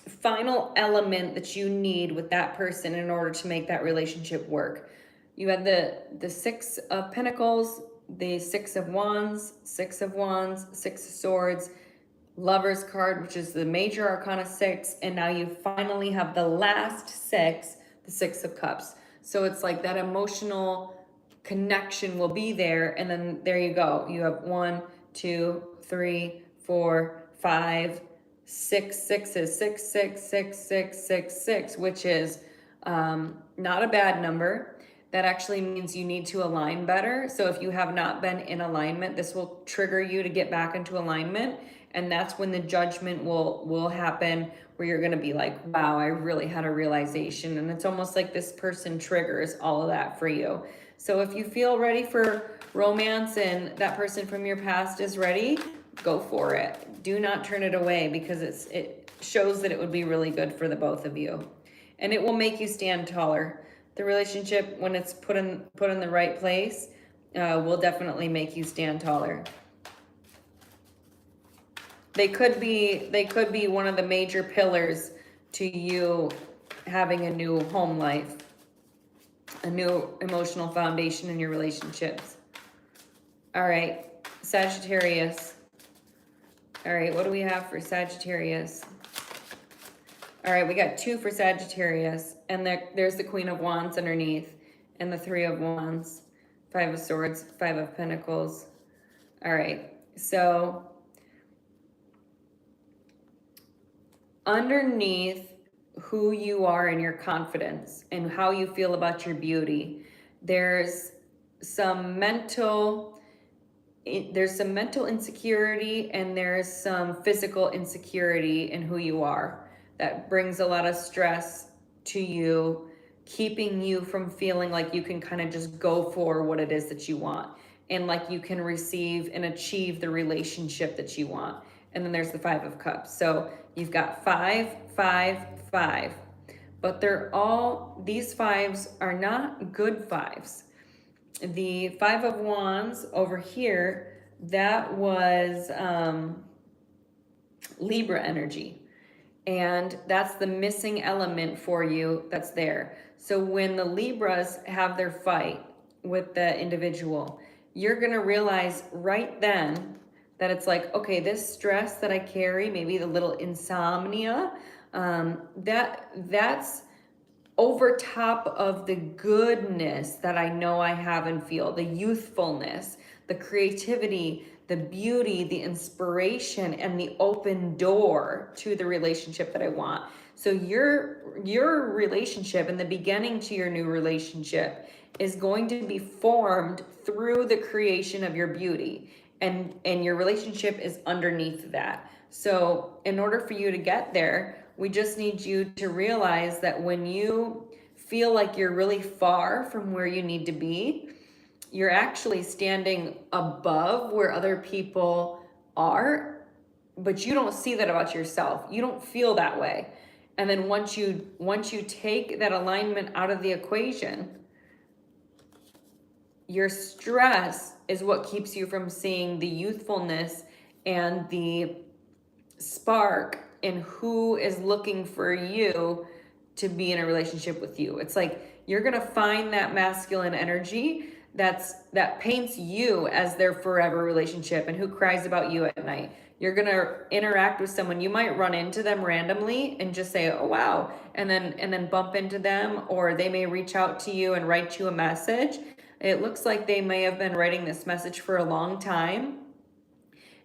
final element that you need with that person in order to make that relationship work. You had the 6 of Pentacles, the 6 of Wands, 6 of Wands, 6 of Swords, Lover's card, which is the major arcana 6, and now you finally have the last 6, the 6 of Cups. So it's like that emotional connection will be there, and then there you go. You have 1, 2, 3, 4, 5, 6 sixes, 6, 6, 6, 6, 6, 6, which is not a bad number. That actually means you need to align better. So if you have not been in alignment, this will trigger you to get back into alignment. And that's when the judgment will happen, where you're going to be like, wow, I really had a realization. And it's almost like this person triggers all of that for you. So if you feel ready for romance and that person from your past is ready, go for it. Do not turn it away, because it shows that it would be really good for the both of you. And it will make you stand taller. The relationship, when it's put in the right place, will definitely make you stand taller. They could be one of the major pillars to you having a new home life, a new emotional foundation in your relationships. All right, Sagittarius. All right, what do we have for Sagittarius? All right, we got 2 for Sagittarius, and there's the Queen of Wands underneath, and the 3 of Wands, 5 of Swords, 5 of Pentacles. All right, so underneath who you are and your confidence and how you feel about your beauty, there's some mental insecurity, and there's some physical insecurity in who you are. That brings a lot of stress to you, keeping you from feeling like you can kind of just go for what it is that you want, and like you can receive and achieve the relationship that you want. And then there's the 5 of Cups. So you've got 5, 5, 5. But these 5s are not good 5s. The 5 of Wands over here, that was Libra energy. And that's the missing element for you that's there. So when the Libras have their fight with the individual, you're going to realize right then that it's like, okay, this stress that I carry, maybe the little insomnia, that's over top of the goodness that I know I have and feel, the youthfulness, the creativity, the beauty, the inspiration, and the open door to the relationship that I want. So your relationship and the beginning to your new relationship is going to be formed through the creation of your beauty, and your relationship is underneath that. So in order for you to get there, we just need you to realize that when you feel like you're really far from where you need to be, you're actually standing above where other people are, but you don't see that about yourself. You don't feel that way. And then once you take that alignment out of the equation, your stress is what keeps you from seeing the youthfulness and the spark in who is looking for you to be in a relationship with you. It's like you're gonna find that masculine energy that paints you as their forever relationship and who cries about you at night. You're gonna interact with someone. You might run into them randomly and just say, oh wow, and then bump into them, or they may reach out to you and write you a message. It looks like they may have been writing this message for a long time,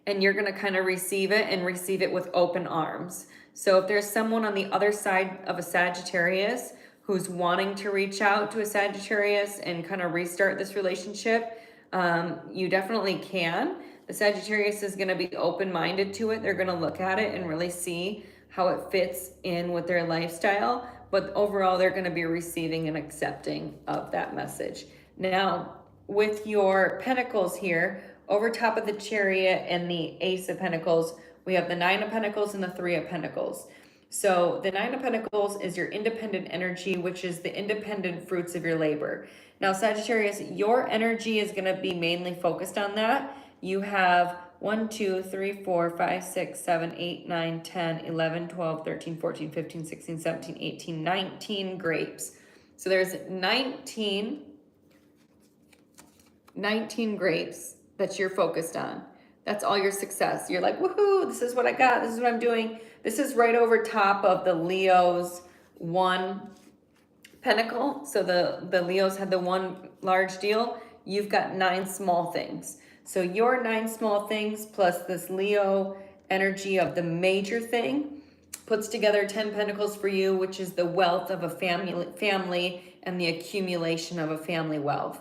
and you're gonna kind of receive it with open arms. So if there's someone on the other side of a Sagittarius who's wanting to reach out to a Sagittarius and kind of restart this relationship, you definitely can. The Sagittarius is going to be open-minded to it. They're going to look at it and really see how it fits in with their lifestyle. But overall, they're going to be receiving and accepting of that message. Now, with your Pentacles here, over top of the Chariot and the Ace of Pentacles, we have the 9 of Pentacles and the 3 of Pentacles. So the 9 of Pentacles is your independent energy, which is the independent fruits of your labor. Now, Sagittarius, your energy is going to be mainly focused on that. You have 1, 2, 3, 4, 5, 6, 7, 8, 9, 10, 11, 12, 13, 14, 15, 16, 17, 18, 19 grapes. So there's 19 grapes that you're focused on. That's all your success. You're like, woohoo, this is what I got. This is what I'm doing. This is right over top of the Leo's one pentacle. So the Leos had the one large deal. You've got 9 small things. So your 9 small things plus this Leo energy of the major thing puts together 10 pentacles for you, which is the wealth of a family and the accumulation of a family wealth.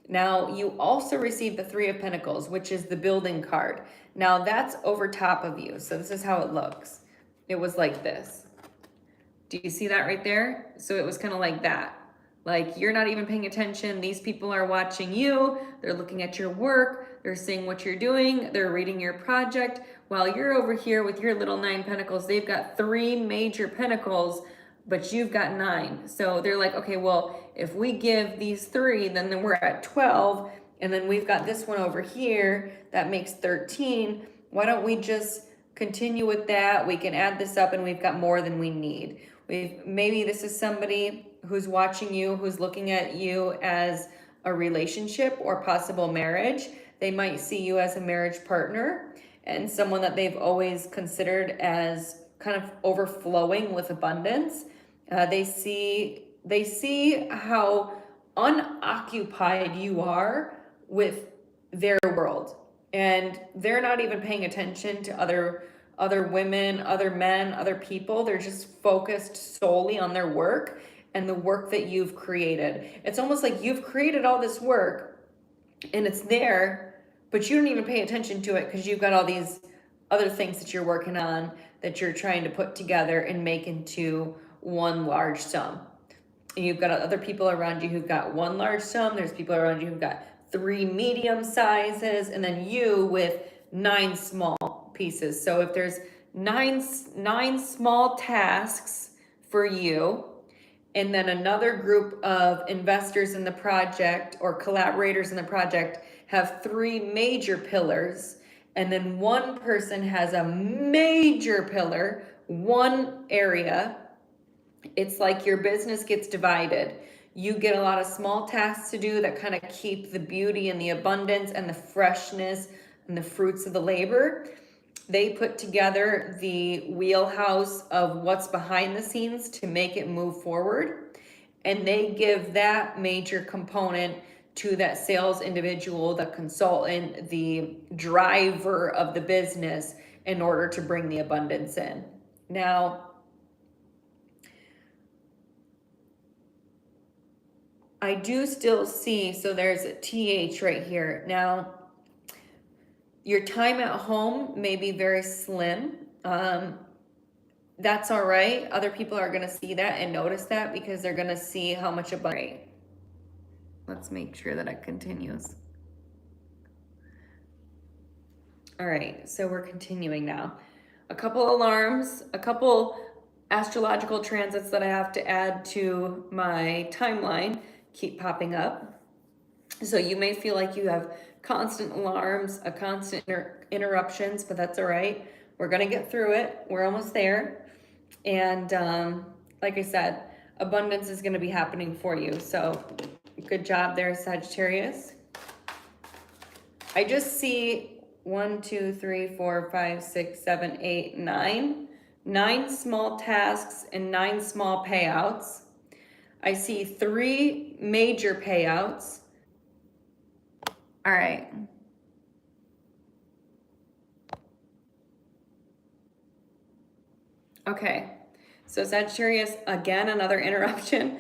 Now, you also receive the 3 of Pentacles, which is the building card. Now, that's over top of you. So this is how it looks. It was like this. Do you see that right there? So it was kind of like that. Like, you're not even paying attention. These people are watching you. They're looking at your work. They're seeing what you're doing. They're reading your project. While you're over here with your little 9 pentacles, they've got 3 major pentacles, but you've got 9. So they're like, okay, well, if we give these 3, then we're at 12. And then we've got this one over here that makes 13. Why don't we just continue with that? We can add this up and we've got more than we need. Maybe this is somebody who's watching you, who's looking at you as a relationship or possible marriage. They might see you as a marriage partner and someone that they've always considered as kind of overflowing with abundance. They see how unoccupied you are with their world, and they're not even paying attention to other women, other men, other people. They're just focused solely on their work and the work that you've created. It's almost like you've created all this work and it's there, but you don't even pay attention to it because you've got all these other things that you're working on that you're trying to put together and make into one large sum. And you've got other people around you who've got one large sum. There's people around you who've got 3 medium sizes, and then you with 9 small pieces. So if there's nine small tasks for you, and then another group of investors in the project or collaborators in the project have 3 major pillars, and then one person has a major pillar, one area, it's like your business gets divided. You get a lot of small tasks to do that kind of keep the beauty and the abundance and the freshness and the fruits of the labor. They put together the wheelhouse of what's behind the scenes to make it move forward. And they give that major component to that sales individual, the consultant, the driver of the business in order to bring the abundance in. Now, I do still see, so there's a TH right here. Now, your time at home may be very slim. That's all right. Other people are going to see that and notice that because they're going to see how much abundance. Let's make sure that it continues. All right, so we're continuing now. A couple alarms, a couple astrological transits that I have to add to my timeline keep popping up. So you may feel like you have constant alarms, a constant interruptions, but that's all right. We're going to get through it. We're almost there. And like I said, abundance is going to be happening for you. So good job there, Sagittarius. I just see 1, 2, 3, 4, 5, 6, 7, 8, 9. 9 small tasks and 9 small payouts. I see 3 major payouts. All right. Okay. So Sagittarius, again, another interruption.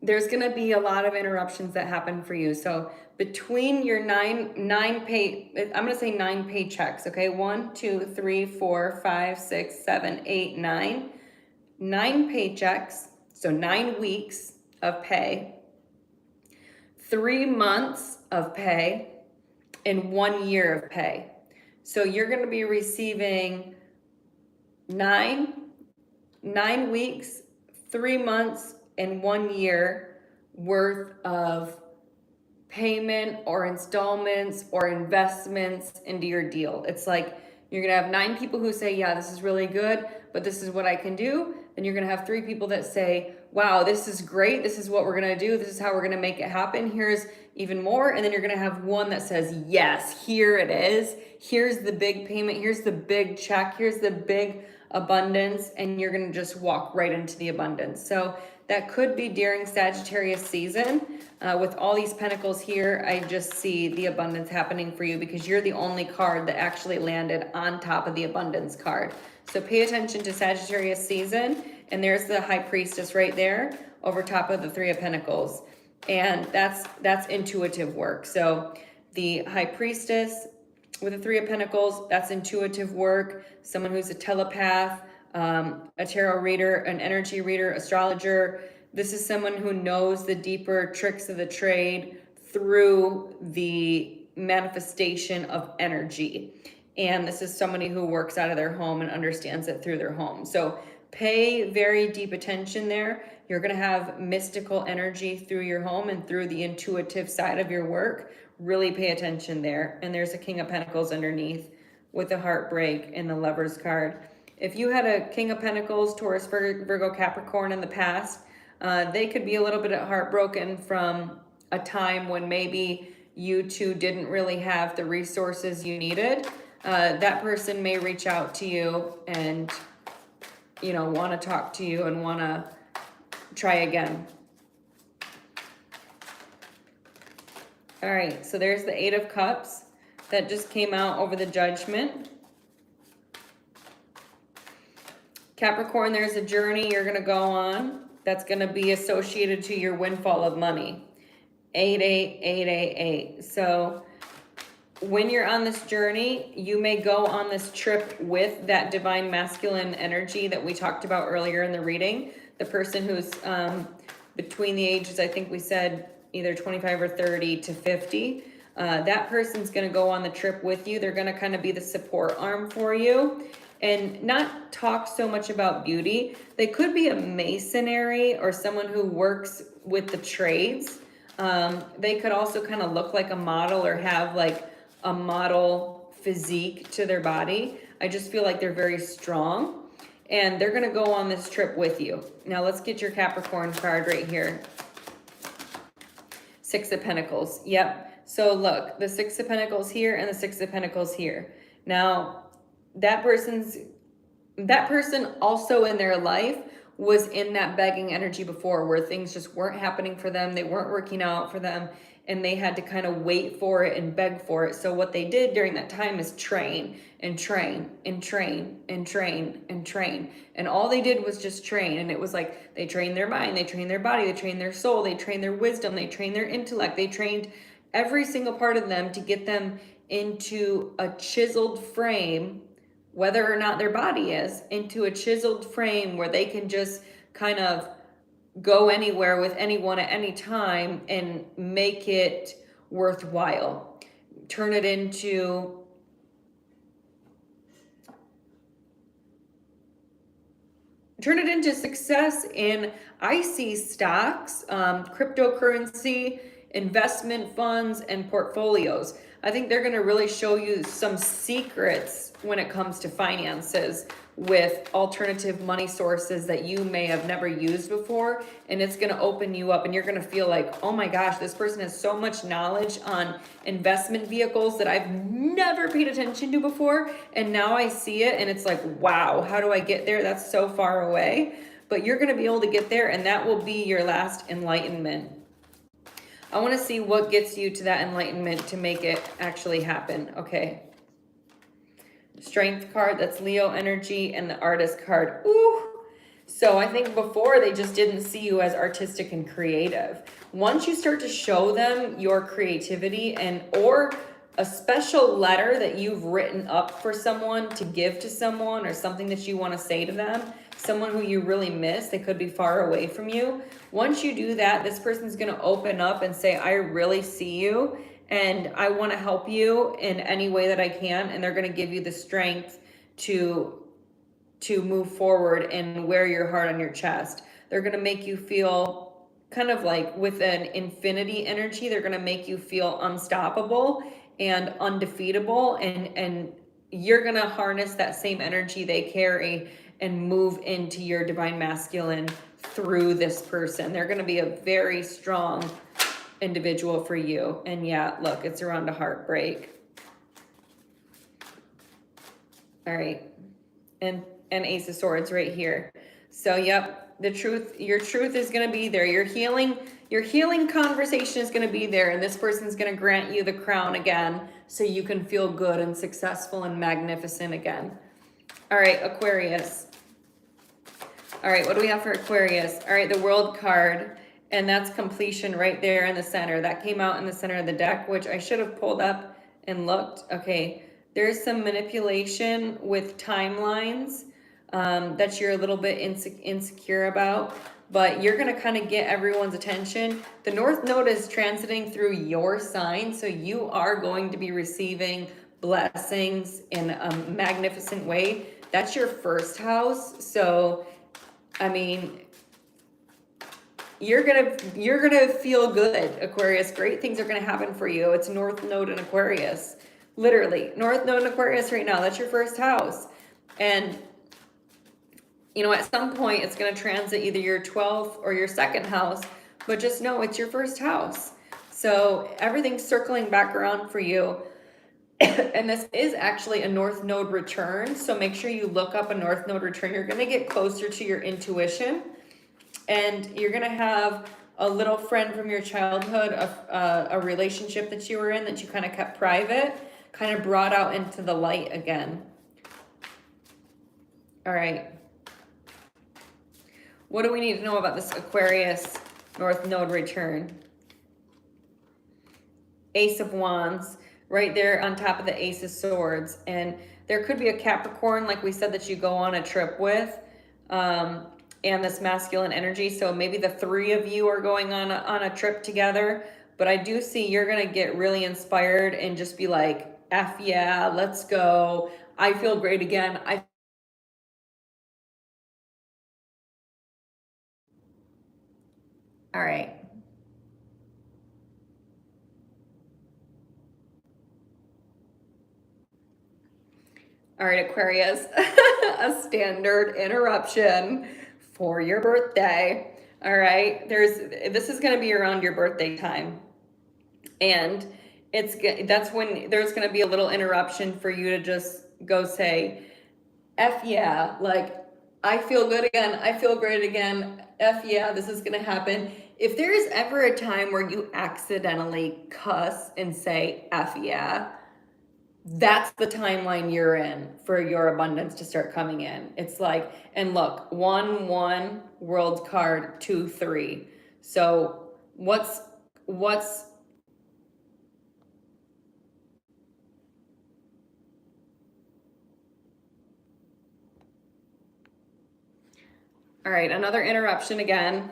There's going to be a lot of interruptions that happen for you. So between your I'm going to say 9 paychecks. Okay. 1, 2, 3, 4, 5, 6, 7, 8, 9. 9 paychecks. So 9 weeks of pay, 3 months of pay, and 1 year of pay. So you're going to be receiving 9 weeks, 3 months, and 1 year worth of payment or installments or investments into your deal. It's like you're going to have 9 people who say, yeah, this is really good, but this is what I can do. Then you're going to have 3 people that say, wow, this is great. This is what we're going to do. This is how we're going to make it happen. Here's even more. And then you're going to have one that says, yes, here it is. Here's the big payment. Here's the big check. Here's the big abundance. And you're going to just walk right into the abundance. So that could be during Sagittarius season. With all these pentacles here, I just see the abundance happening for you because you're the only card that actually landed on top of the abundance card. So pay attention to Sagittarius season. And there's the High Priestess right there over top of the Three of Pentacles. And that's intuitive work. So the High Priestess with the Three of Pentacles, that's intuitive work. Someone who's a telepath, a tarot reader, an energy reader, astrologer. This is someone who knows the deeper tricks of the trade through the manifestation of energy. And this is somebody who works out of their home and understands it through their home. So pay very deep attention there. You're going to have mystical energy through your home and through the intuitive side of your work. Really pay attention there. And there's a King of Pentacles underneath with the heartbreak and the Lovers card. If you had a King of Pentacles, Taurus, Virgo, Capricorn in the past, they could be a little bit heartbroken from a time when maybe you two didn't really have the resources you needed. That person may reach out to you and, you know, want to talk to you and want to try again. All right, so there's the Eight of Cups that just came out over the Judgment. Capricorn, there's a journey you're going to go on that's going to be associated to your windfall of money. 888888. So when you're on this journey, you may go on this trip with that divine masculine energy that we talked about earlier in the reading. The person who's between the ages, I think we said either 25 or 30 to 50. That person's going to go on the trip with you. They're going to kind of be the support arm for you and not talk so much about beauty. They could be a masonry or someone who works with the trades. They could also kind of look like a model or have like a model physique to their body. I just feel like they're very strong and they're going to go on this trip with you. Now let's get your Capricorn card right here. Six of Pentacles. Yep. So look, the Six of Pentacles here and the Six of Pentacles here. Now, that person also in their life was in that begging energy before where things just weren't happening for them. They weren't working out for them and they had to kind of wait for it and beg for it. So what they did during that time is train and train and train and train and train. And all they did was just train. And it was like they trained their mind, they trained their body, they trained their soul, they trained their wisdom, they trained their intellect, they trained every single part of them to get them into a chiseled frame, whether or not their body is, into a chiseled frame where they can just kind of go anywhere with anyone at any time and make it worthwhile. Turn it into success in, I see stocks, cryptocurrency, investment funds, and portfolios. I think they're going to really show you some secrets when it comes to finances with alternative money sources that you may have never used before. And it's going to open you up and you're going to feel like, oh my gosh, this person has so much knowledge on investment vehicles that I've never paid attention to before. And now I see it and it's like, wow, how do I get there? That's so far away. But you're going to be able to get there and that will be your last enlightenment. I want to see what gets you to that enlightenment to make it actually happen. Okay. Strength card, that's Leo energy, and the Artist card. Ooh. So I think before they just didn't see you as artistic and creative. Once you start to show them your creativity and or a special letter that you've written up for someone to give to someone or something that you want to say to them, someone who you really miss, they could be far away from you. Once you do that, this person's going to open up and say, I really see you and I want to help you in any way that I can. And they're going to give you the strength to move forward and wear your heart on your chest. They're going to make you feel kind of like with an infinity energy. They're going to make you feel unstoppable and undefeatable. And you're going to harness that same energy they carry and move into your divine masculine through this person. They're going to be a very strong individual for you. And yeah, look, it's around a heartbreak. All right. And Ace of Swords right here. So, yep, the truth, your truth is going to be there. Your healing conversation is going to be there, and this person's going to grant you the crown again so you can feel good and successful and magnificent again. All right, Aquarius. All right, what do we have for Aquarius? All right, the World card, and that's completion right there in the center. That came out in the center of the deck, which I should have pulled up and looked. Okay, there's some manipulation with timelines that you're a little bit insecure about, but you're going to kind of get everyone's attention. The North Node is transiting through your sign, so you are going to be receiving blessings in a magnificent way. That's your first house, so I mean, you're gonna feel good, Aquarius. Great things are gonna happen for you. It's North Node in Aquarius. Literally, North Node in Aquarius right now. That's your first house. And you know, at some point it's going to transit either your 12th or your second house, but just know it's your first house. So everything's circling back around for you. And this is actually a North Node return. So make sure you look up a North Node return. You're going to get closer to your intuition, and you're going to have a little friend from your childhood, a relationship that you were in that you kind of kept private, kind of brought out into the light again. All right. What do we need to know about this Aquarius North Node return? Ace of Wands, right there on top of the Ace of Swords. And there could be a Capricorn, like we said, that you go on a trip with, and this masculine energy. So maybe the three of you are going on a trip together. But I do see you're going to get really inspired and just be like, F yeah, let's go. I feel great again. All right. All right, Aquarius, a standard interruption for your birthday. All right, this is going to be around your birthday time, and that's when there's going to be a little interruption for you to just go say, F yeah, like, I feel good again, I feel great again, F yeah, this is going to happen. If there's ever a time where you accidentally cuss and say F yeah, that's the timeline you're in for your abundance to start coming in. It's like, and look, 1-1 world card, 2-3. So what's all right, another interruption again.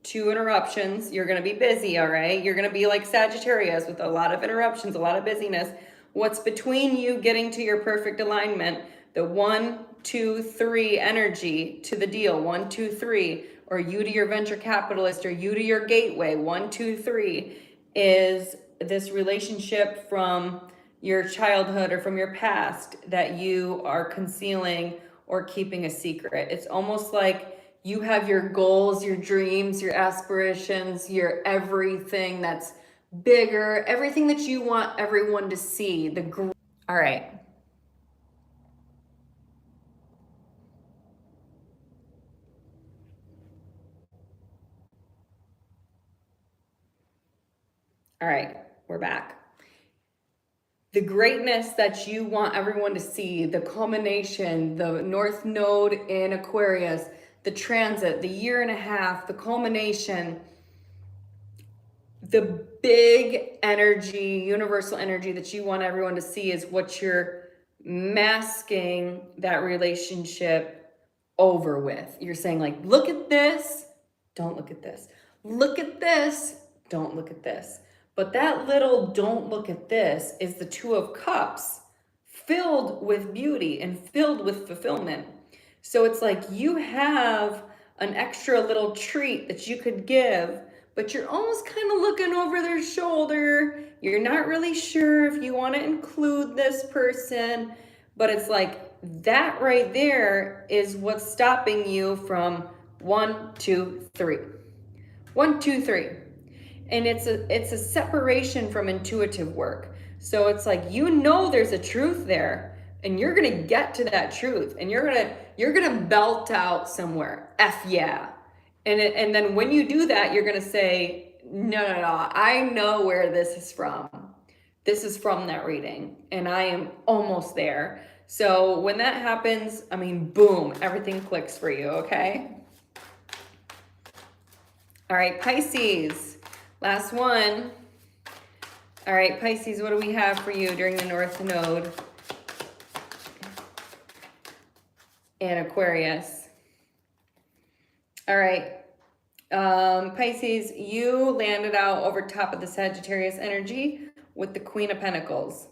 2 interruptions. You're going to be busy, all right? You're going to be like Sagittarius with a lot of interruptions, a lot of busyness. What's between you getting to your perfect alignment, the 1, 2, 3 energy to the deal, 1, 2, 3, or you to your venture capitalist, or you to your gateway, 1, 2, 3, is this relationship from your childhood or from your past that you are concealing or keeping a secret. It's almost like you have your goals, your dreams, your aspirations, your everything that's bigger, everything that you want everyone to see. All right. All right, we're back. The greatness that you want everyone to see, the culmination, the North Node in Aquarius, the transit, the 1.5 years, the culmination, the big energy, universal energy that you want everyone to see is what you're masking that relationship over with. You're saying like, look at this, don't look at this. Look at this, don't look at this. But that little don't look at this is the 2 of Cups filled with beauty and filled with fulfillment. So it's like you have an extra little treat that you could give, but you're almost kind of looking over their shoulder. You're not really sure if you want to include this person, but it's like that right there is what's stopping you from 1, 2, 3. 1, 2, 3. And it's a separation from intuitive work. So it's like, you know, there's a truth there, and you're gonna get to that truth, and you're gonna belt out somewhere, F yeah. And then when you do that, you're gonna say, no, no, no, I know where this is from. This is from that reading, and I am almost there. So when that happens, I mean, boom, everything clicks for you, okay? All right, Pisces, last one. All right, Pisces, what do we have for you during the North Node? And Aquarius. All right, Pisces, you landed out over top of the Sagittarius energy with the Queen of Pentacles.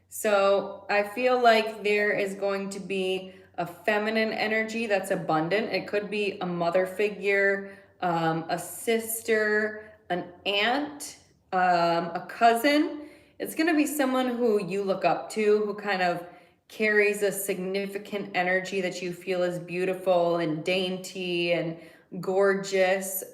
So I feel like there is going to be a feminine energy that's abundant. It could be a mother figure, a sister, an aunt, a cousin. It's going to be someone who you look up to, who kind of carries a significant energy that you feel is beautiful and dainty and gorgeous.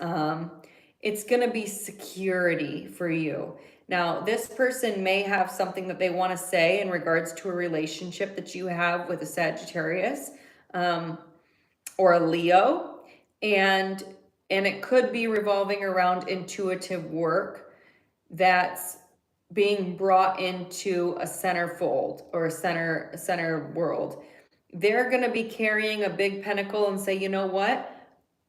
It's going to be security for you. Now, this person may have something that they want to say in regards to a relationship that you have with a Sagittarius or a Leo, and it could be revolving around intuitive work that's being brought into a centerfold or a center world. They're going to be carrying a big pentacle and say, you know what?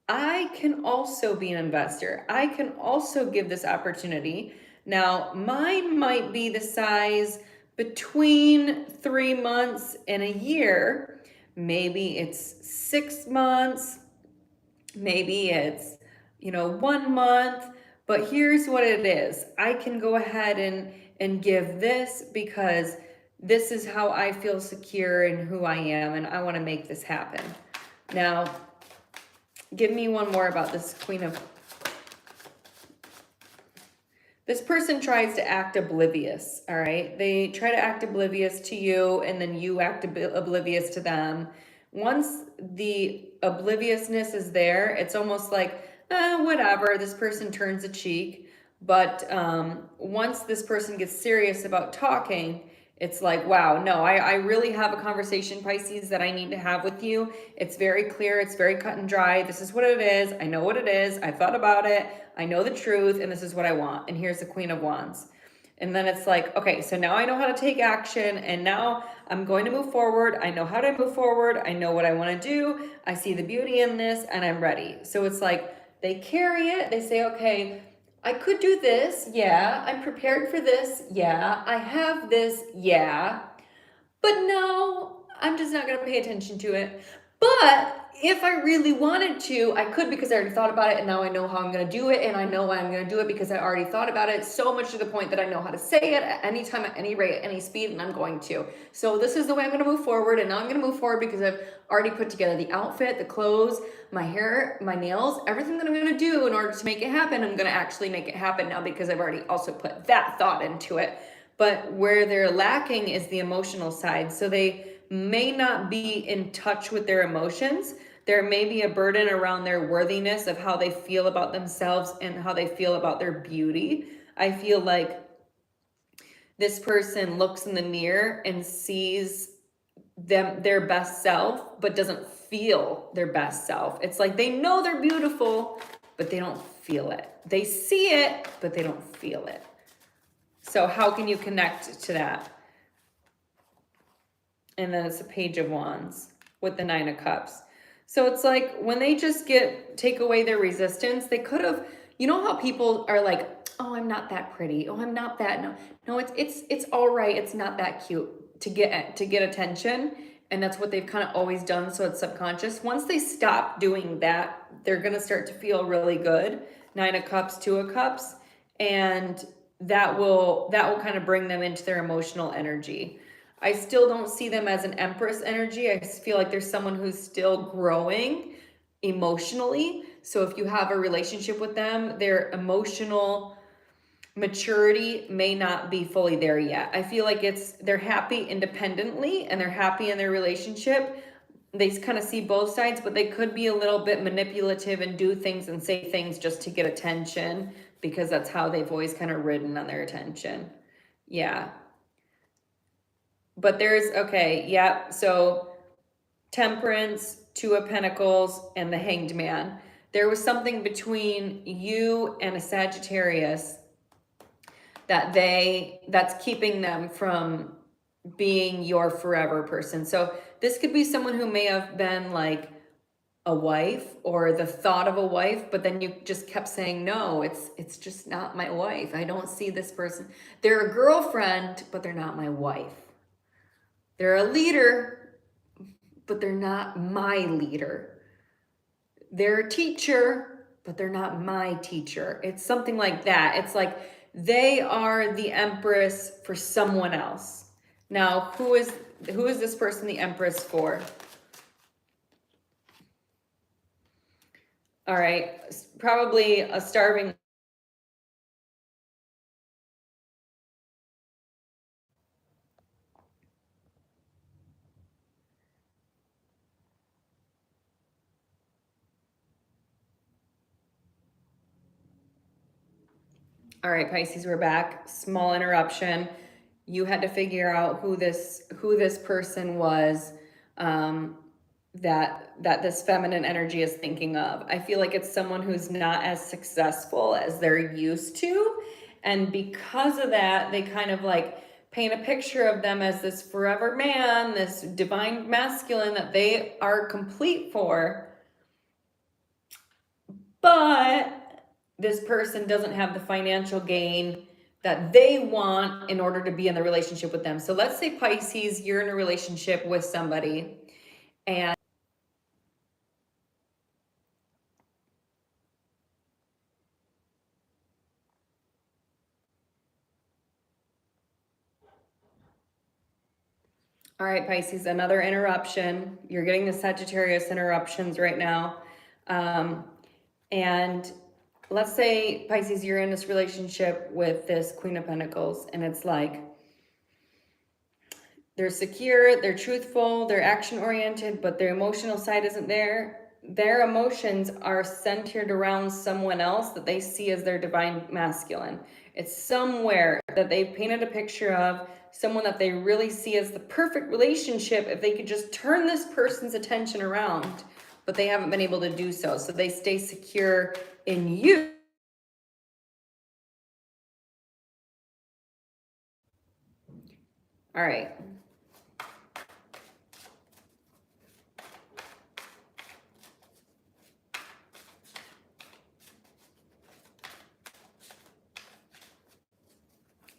I can also be an investor. I can also give this opportunity. Now, mine might be the size between 3 months and a year. Maybe it's 6 months. Maybe it's, 1 month. But here's what it is. I can go ahead and give this because this is how I feel secure in who I am, and I want to make this happen. Now, give me one more about this Queen of... This person tries to act oblivious, all right? They try to act oblivious to you, and then you act oblivious to them. Once the obliviousness is there, it's almost like, whatever, this person turns a cheek. But once this person gets serious about talking, it's like, wow, no, I really have a conversation, Pisces, that I need to have with you. It's very clear. It's very cut and dry. This is what it is. I know what it is. I thought about it. I know the truth, and this is what I want. And here's the Queen of Wands. And then it's like, okay, so now I know how to take action, and now I'm going to move forward. I know how to move forward. I know what I want to do. I see the beauty in this, and I'm ready. So it's like they carry it. They say, okay, I could do this, yeah. I'm prepared for this, yeah. I have this, yeah. But no, I'm just not going to pay attention to it. But if I really wanted to, I could, because I already thought about it, and now I know how I'm going to do it, and I know why I'm going to do it because I already thought about it so much to the point that I know how to say it at any time, at any rate, at any speed, and I'm going to. So this is the way I'm going to move forward, and now I'm going to move forward because I've already put together the outfit, the clothes, my hair, my nails, everything that I'm going to do in order to make it happen. I'm going to actually make it happen now because I've already also put that thought into it. But where they're lacking is the emotional side. So they may not be in touch with their emotions. There may be a burden around their worthiness of how they feel about themselves and how they feel about their beauty. I feel like this person looks in the mirror and sees their best self, but doesn't feel their best self. It's like they know they're beautiful, but they don't feel it. They see it, but they don't feel it. So how can you connect to that? And then it's a Page of Wands with the Nine of Cups. So it's like when they just take away their resistance, they could have, you know how people are like, oh, I'm not that pretty. Oh, I'm not that. No, it's all right. It's not that cute to get attention. And that's what they've kind of always done. So it's subconscious. Once they stop doing that, they're going to start to feel really good. Nine of Cups, Two of Cups. And that will kind of bring them into their emotional energy. I still don't see them as an Empress energy. I feel like there's someone who's still growing emotionally. So if you have a relationship with them, their emotional maturity may not be fully there yet. I feel like they're happy independently and they're happy in their relationship. they kind of see both sides, but they could be a little bit manipulative and do things and say things just to get attention, because that's how they've always kind of ridden on their attention. Yeah. But there's, okay, yeah, so Temperance, Two of Pentacles, and the Hanged Man. There was something between you and a Sagittarius that's keeping them from being your forever person. So this could be someone who may have been like a wife or the thought of a wife, but then you just kept saying, no, it's just not my wife. I don't see this person. They're a girlfriend, but they're not my wife. They're a leader, but they're not my leader. They're a teacher, but they're not my teacher. It's something like that. It's like they are the Empress for someone else. Now, who is this person the Empress for? All right, probably a starving. All right, Pisces, we're back. Small interruption. You had to figure out who this person was that this feminine energy is thinking of. I feel like it's someone who's not as successful as they're used to, and because of that, they kind of like paint a picture of them as this forever man, this divine masculine that they are complete for. But this person doesn't have the financial gain that they want in order to be in the relationship with them. So let's say, Pisces, you're in a relationship with somebody, and all right, Pisces, another interruption. You're getting the Sagittarius interruptions right now. And let's say, Pisces, you're in this relationship with this Queen of Pentacles, and it's like they're secure, they're truthful, they're action-oriented, but their emotional side isn't there. Their emotions are centered around someone else that they see as their divine masculine. It's somewhere that they've painted a picture of, someone that they really see as the perfect relationship if they could just turn this person's attention around, but they haven't been able to do so. So they stay secure in you. All right.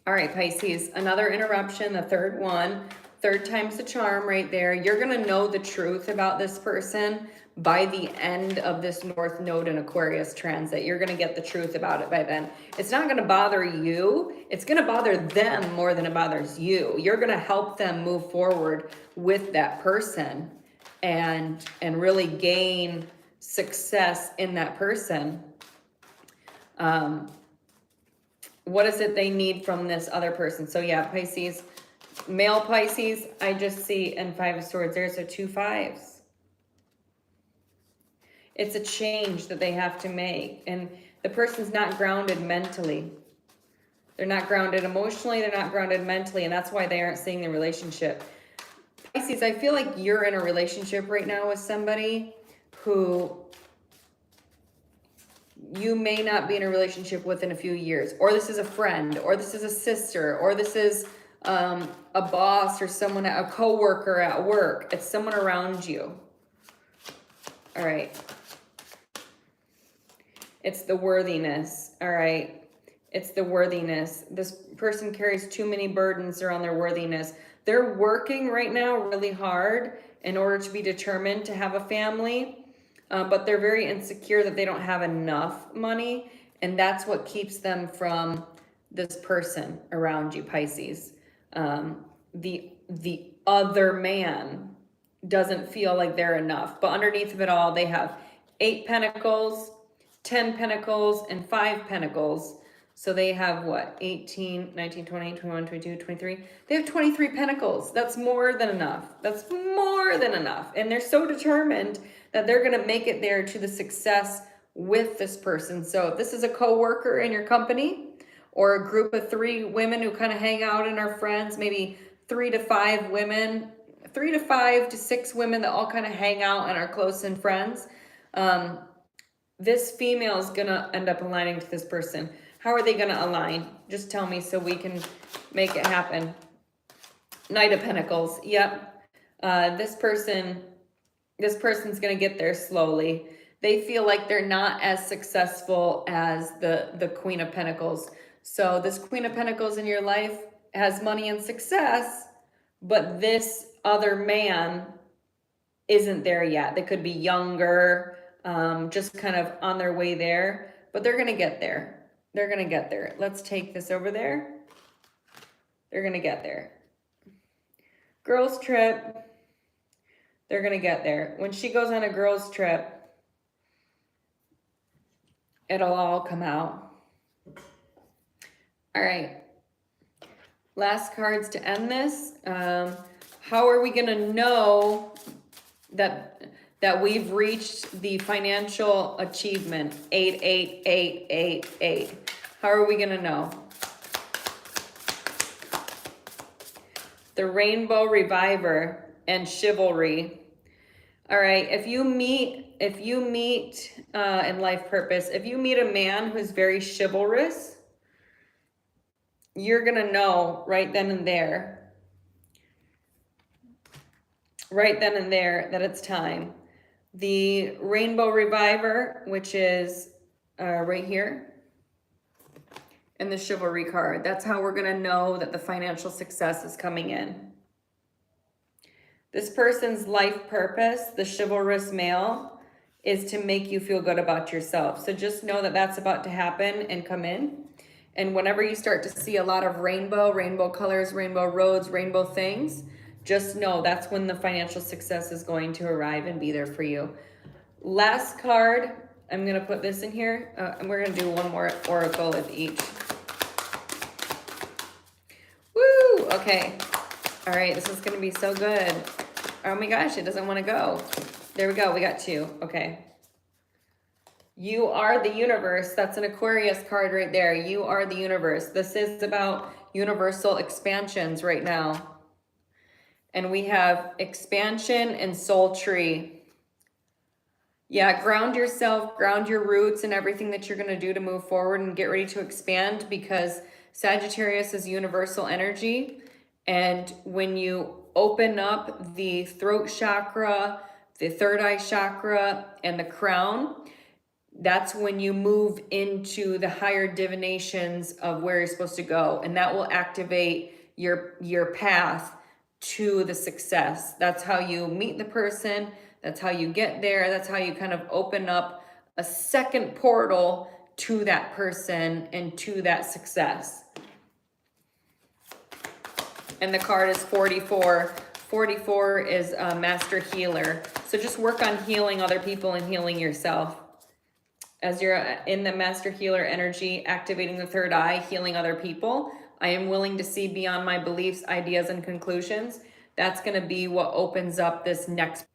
All right, Pisces, another interruption, the third one. Third time's the charm right there. You're going to know the truth about this person by the end of this North Node in Aquarius transit. You're going to get the truth about it by then. It's not going to bother you. It's going to bother them more than it bothers you. You're going to help them move forward with that person and really gain success in that person. What is it they need from this other person? So yeah, Pisces, male Pisces, I just see in Five of Swords, there's a 2 5s. It's a change that they have to make. And the person's not grounded mentally. They're not grounded emotionally. They're not grounded mentally. And that's why they aren't seeing the relationship. Pisces, I feel like you're in a relationship right now with somebody who you may not be in a relationship with in a few years, or this is a friend, or this is a sister, or this is a boss, or someone, a coworker at work. It's someone around you. All right. It's the worthiness. All right. It's the worthiness. This person carries too many burdens around their worthiness. They're working right now really hard in order to be determined to have a family. But they're very insecure that they don't have enough money, and that's what keeps them from this person around you, Pisces. The other man doesn't feel like they're enough, but underneath of it all, they have 8 Pentacles, 10 Pentacles, and 5 Pentacles. So they have what? 18, 19, 20, 21, 22, 23. They have 23 pentacles. That's more than enough. That's more than enough. And they're so determined that they're going to make it there to the success with this person. So if this is a coworker in your company or a group of 3 women who kind of hang out and are friends, maybe 3 to 5 women, 3 to 5 to 6 women that all kind of hang out and are close and friends, this female is going to end up aligning to this person. How are they going to align? Just tell me so we can make it happen. Knight of Pentacles. Yep. This person's going to get there slowly. They feel like they're not as successful as the Queen of Pentacles. So this Queen of Pentacles in your life has money and success, but this other man isn't there yet. They could be younger, just kind of on their way there, but they're going to get there. They're going to get there. Let's take this over there. They're going to get there. Girls trip. They're going to get there. When she goes on a girls trip, it'll all come out. All right. Last cards to end this. How are we going to know that we've reached the financial achievement? 88888. How are we going to know? The Rainbow Reviver and Chivalry. All right, if you meet in life purpose, if you meet a man who's very chivalrous, you're going to know right then and there that it's time. The Rainbow Reviver, which is right here, and the Chivalry card. That's how we're going to know that the financial success is coming in. This person's life purpose, the chivalrous male, is to make you feel good about yourself. So just know that that's about to happen and come in. And whenever you start to see a lot of rainbow colors, rainbow roads, rainbow things, just know that's when the financial success is going to arrive and be there for you. Last card, I'm going to put this in here. And we're going to do one more oracle of each. Woo! Okay. All right, this is going to be so good. Oh my gosh, it doesn't want to go. There we go. We got 2. Okay. You are the universe. That's an Aquarius card right there. You are the universe. This is about universal expansions right now. And we have expansion and soul tree. Yeah, ground yourself, ground your roots and everything that you're going to do to move forward and get ready to expand, because Sagittarius is universal energy. And when you open up the throat chakra, the third eye chakra, and the crown, that's when you move into the higher divinations of where you're supposed to go. And that will activate your path to the success. That's how you meet the person. That's how you get there. That's how you kind of open up a second portal to that person and to that success. And the card is 44. 44 is a master healer. So just work on healing other people and healing yourself. As you're in the master healer energy, activating the third eye, healing other people, I am willing to see beyond my beliefs, ideas, and conclusions. That's going to be what opens up this next.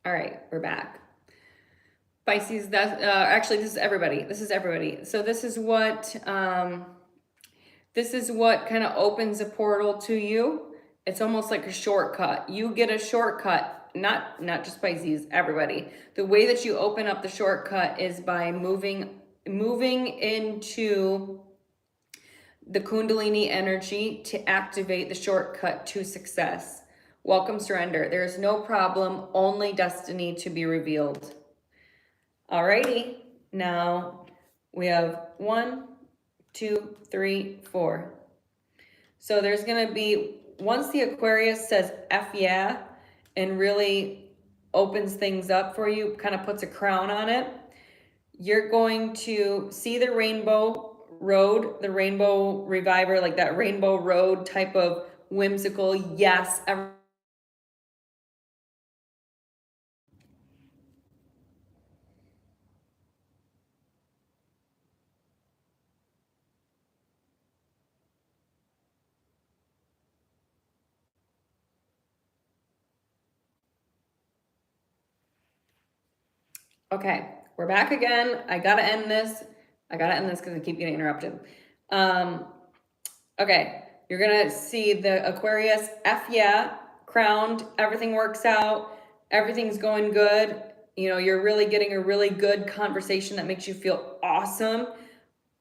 All right, we're back. Pisces, actually, this is everybody. This is everybody. So this is what kind of opens a portal to you. It's almost like a shortcut. You get a shortcut, not just Pisces, everybody. The way that you open up the shortcut is by moving into the Kundalini energy to activate the shortcut to success. Welcome, surrender. There's no problem, only destiny to be revealed. Alrighty, now we have 1, 2, 3, 4. So there's going to be, once the Aquarius says F yeah, and really opens things up for you, kind of puts a crown on it, you're going to see the rainbow road, the rainbow reviver, like that rainbow road type of whimsical, yes. Okay, we're back again. I gotta end this. Because I keep getting interrupted. Okay, you're gonna see the Aquarius, F yeah, crowned, everything works out, everything's going good. You know, you're really getting a really good conversation that makes you feel awesome.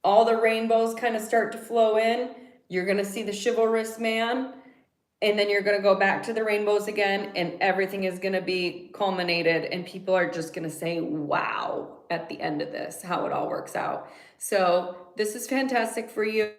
All the rainbows kind of start to flow in. You're gonna see the chivalrous man, and then you're going to go back to the rainbows again, and everything is going to be culminated, and people are just going to say wow at the end of this, how it all works out. So this is fantastic for you.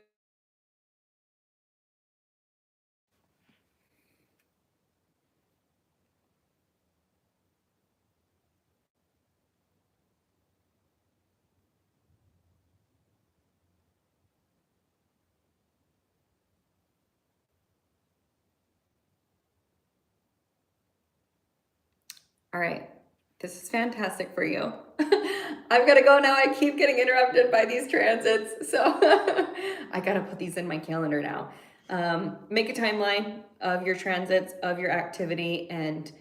All right, this is fantastic for you. I've got to go now. I keep getting interrupted by these transits, so I got to put these in my calendar now. Make a timeline of your transits, of your activity, and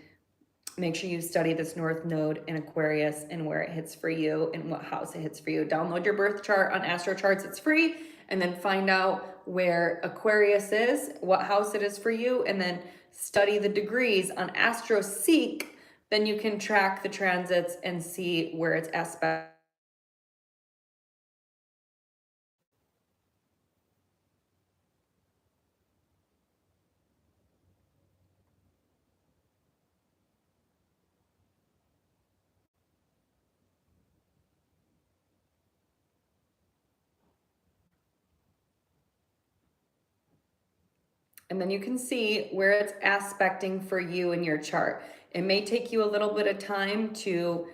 make sure you study this North Node in Aquarius and where it hits for you and what house it hits for you. Download your birth chart on Astro Charts. It's free. And then find out where Aquarius is, what house it is for you, and then study the degrees on Astro Seek. Then you can track the transits and see where it's aspect. And then you can see where it's aspecting for you in your chart. It may take you a little bit of time to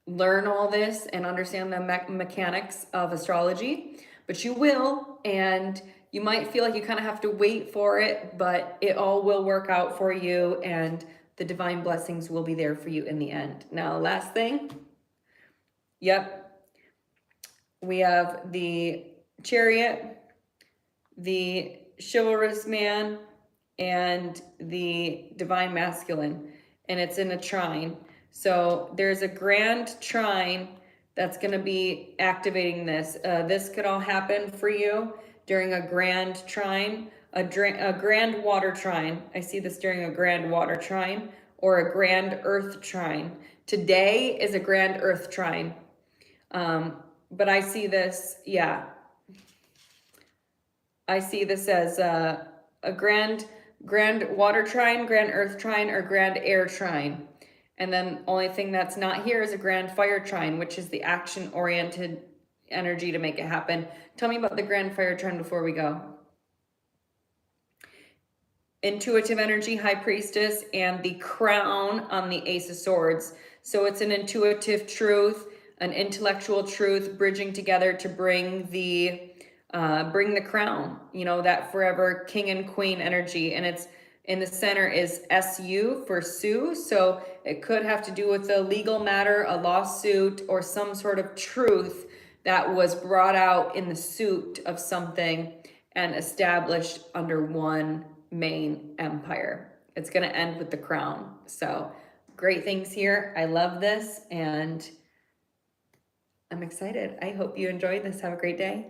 learn all this and understand the mechanics of astrology, but you will, and you might feel like you kind of have to wait for it, but it all will work out for you, and the divine blessings will be there for you in the end. Now, last thing, yep, we have the Chariot, the chivalrous man, and the divine masculine, and it's in a trine. So there's a grand trine that's going to be activating this. This could all happen for you during a grand trine, a grand water trine. I see this during a grand water trine or a grand earth trine. Today is a grand earth trine. But I see this, yeah, I see this as a grand water trine, grand earth trine, or grand air trine. And then only thing that's not here is a grand fire trine, which is the action oriented energy to make it happen. Tell me about the grand fire trine before we go. Intuitive energy, high priestess, and the crown on the ace of swords. So it's an intuitive truth, an intellectual truth, bridging together to bring the crown, you know, that forever king and queen energy. And it's in the center is SU for Sue. So it could have to do with a legal matter, a lawsuit, or some sort of truth that was brought out in the suit of something and established under one main empire. It's going to end with the crown. So great things here. I love this, and I'm excited. I hope you enjoyed this. Have a great day.